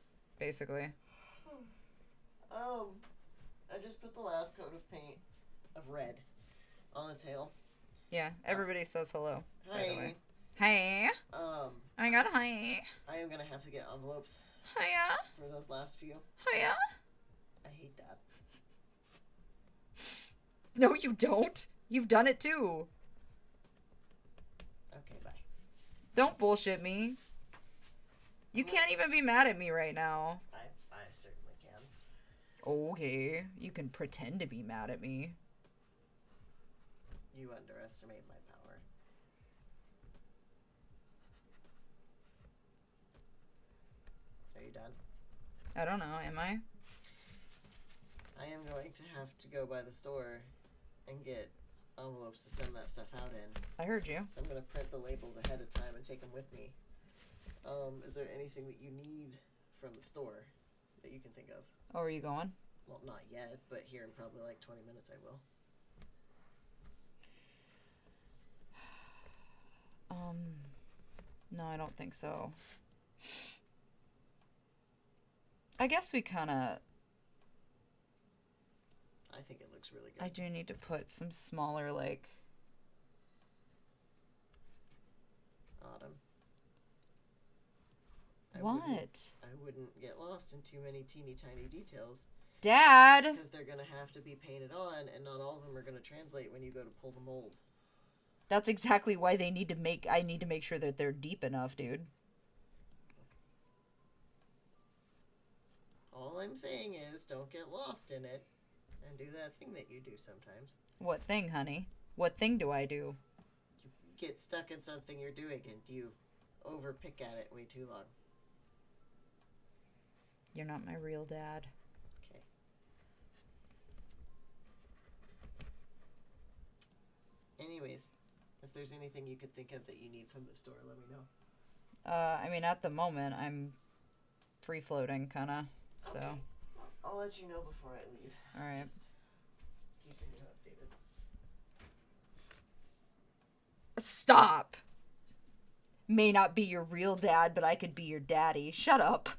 S1: Basically.
S2: I just put the last coat of paint of red on the tail.
S1: Yeah, everybody says hello.
S2: Hi.
S1: By the way. Hey. Oh my god, hi.
S2: I am gonna have to get envelopes.
S1: Hiya.
S2: For those last few.
S1: Hiya.
S2: I hate that.
S1: No, you don't. You've done it too.
S2: Okay, bye.
S1: Don't bullshit me. You can't even be mad at me right now.
S2: I certainly can.
S1: Okay, you can pretend to be mad at me.
S2: You underestimate my power. Are you done?
S1: I don't know, am I?
S2: I am going to have to go by the store and get envelopes to send that stuff out in.
S1: I heard you.
S2: So I'm going to print the labels ahead of time and take them with me. Is there anything that you need from the store that you can think of?
S1: Oh, are you going?
S2: Well, not yet, but here in probably like 20 minutes I will.
S1: No, I don't think so. I guess we kind of...
S2: I think it looks really good.
S1: I do need to put some smaller, like...
S2: Autumn.
S1: What?
S2: I wouldn't get lost in too many teeny tiny details.
S1: Dad!
S2: Because they're going to have to be painted on, and not all of them are going to translate when you go to pull the mold.
S1: That's exactly why they need to make... I need to make sure that they're deep enough, dude.
S2: All I'm saying is, don't get lost in it, and do that thing that you do sometimes.
S1: What thing, honey? What thing do I do?
S2: You get stuck in something you're doing, and you overpick at it way too long.
S1: You're not my real dad.
S2: Okay. Anyways, if there's anything you could think of that you need from the store, let me know.
S1: I mean, at the moment, I'm free-floating, kind of, so...
S2: Okay. I'll let you know before I leave.
S1: Alright.
S2: Just keeping you updated.
S1: Stop! May not be your real dad, but I could be your daddy. Shut up.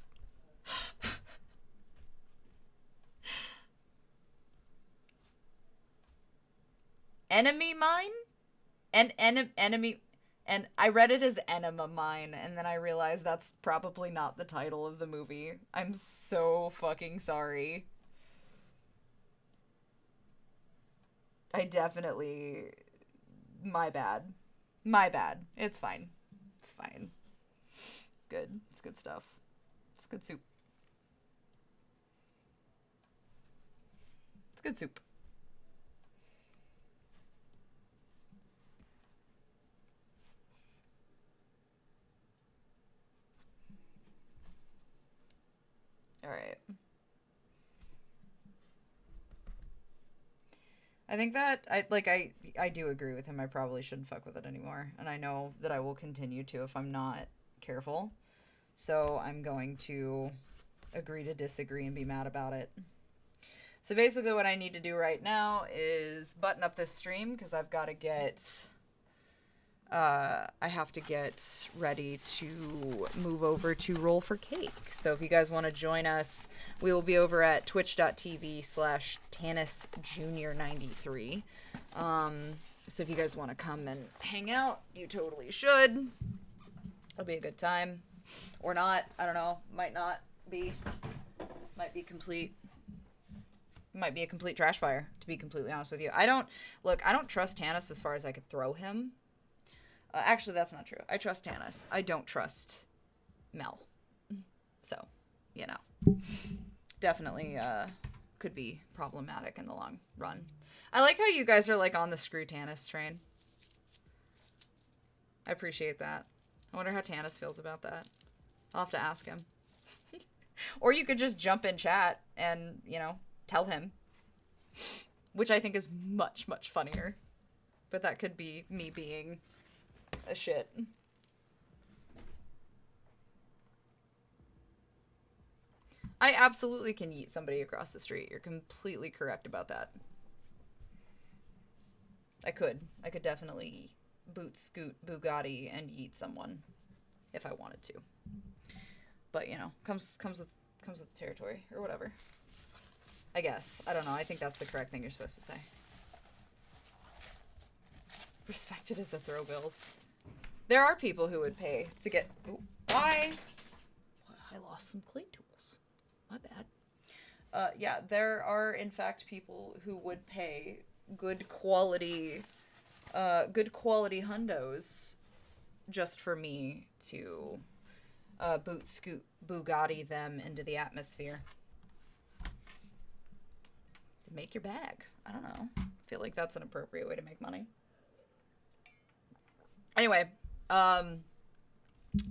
S1: Enemy mine? Enemy... And I read it as Enema Mine, and then I realized that's probably not the title of the movie. I'm so fucking sorry. I definitely... My bad. My bad. It's fine. It's fine. Good. It's good stuff. It's good soup. It's good soup. Alright. I think that, I do agree with him. I probably shouldn't fuck with it anymore. And I know that I will continue to if I'm not careful. So I'm going to agree to disagree and be mad about it. So basically what I need to do right now is button up this stream because I've got to get... I have to get ready to move over to Roll for Cake. So if you guys want to join us, we will be over at twitch.tv/TannisJr93. So if you guys want to come and hang out, you totally should. It'll be a good time. Or not. I don't know. Might not be. Might be complete. Might be a complete trash fire, to be completely honest with you. I don't trust Tannis as far as I could throw him. Actually, that's not true. I trust Tannis. I don't trust Mel. So, you know. Definitely could be problematic in the long run. I like how you guys are, like, on the screw Tannis train. I appreciate that. I wonder how Tanis feels about that. I'll have to ask him. Or you could just jump in chat and, you know, tell him. Which I think is much, much funnier. But that could be me being a shit. I absolutely can yeet somebody across the street. You're completely correct about that. I could. I could definitely boot, scoot, Bugatti, and yeet someone if I wanted to. But you know, comes with the territory or whatever. I guess. I don't know. I think that's the correct thing you're supposed to say. Respected as a throw build. There are people who would pay to get. Ooh, I lost some clay tools. My bad. Yeah, there are in fact people who would pay good quality hundos just for me to boot scoot Bugatti them into the atmosphere. To make your bag. I don't know. I feel like that's an appropriate way to make money. Anyway,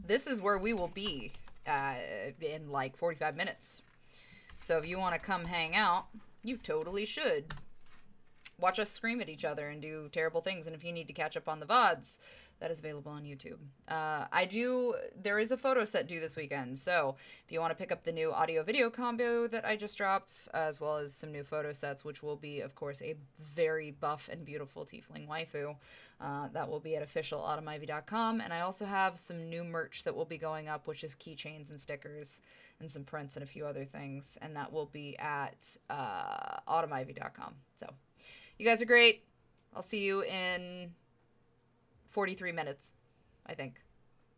S1: this is where we will be in like 45 minutes. So if you want to come hang out, you totally should. Watch us scream at each other and do terrible things. And if you need to catch up on the VODs, that is available on YouTube. There is a photo set due this weekend. So if you want to pick up the new audio video combo that I just dropped, as well as some new photo sets, which will be, of course, a very buff and beautiful tiefling waifu, that will be at officialautumnivy.com. And I also have some new merch that will be going up, which is keychains and stickers and some prints and a few other things. And that will be at autumnivy.com. So you guys are great. I'll see you in 43 minutes, I think.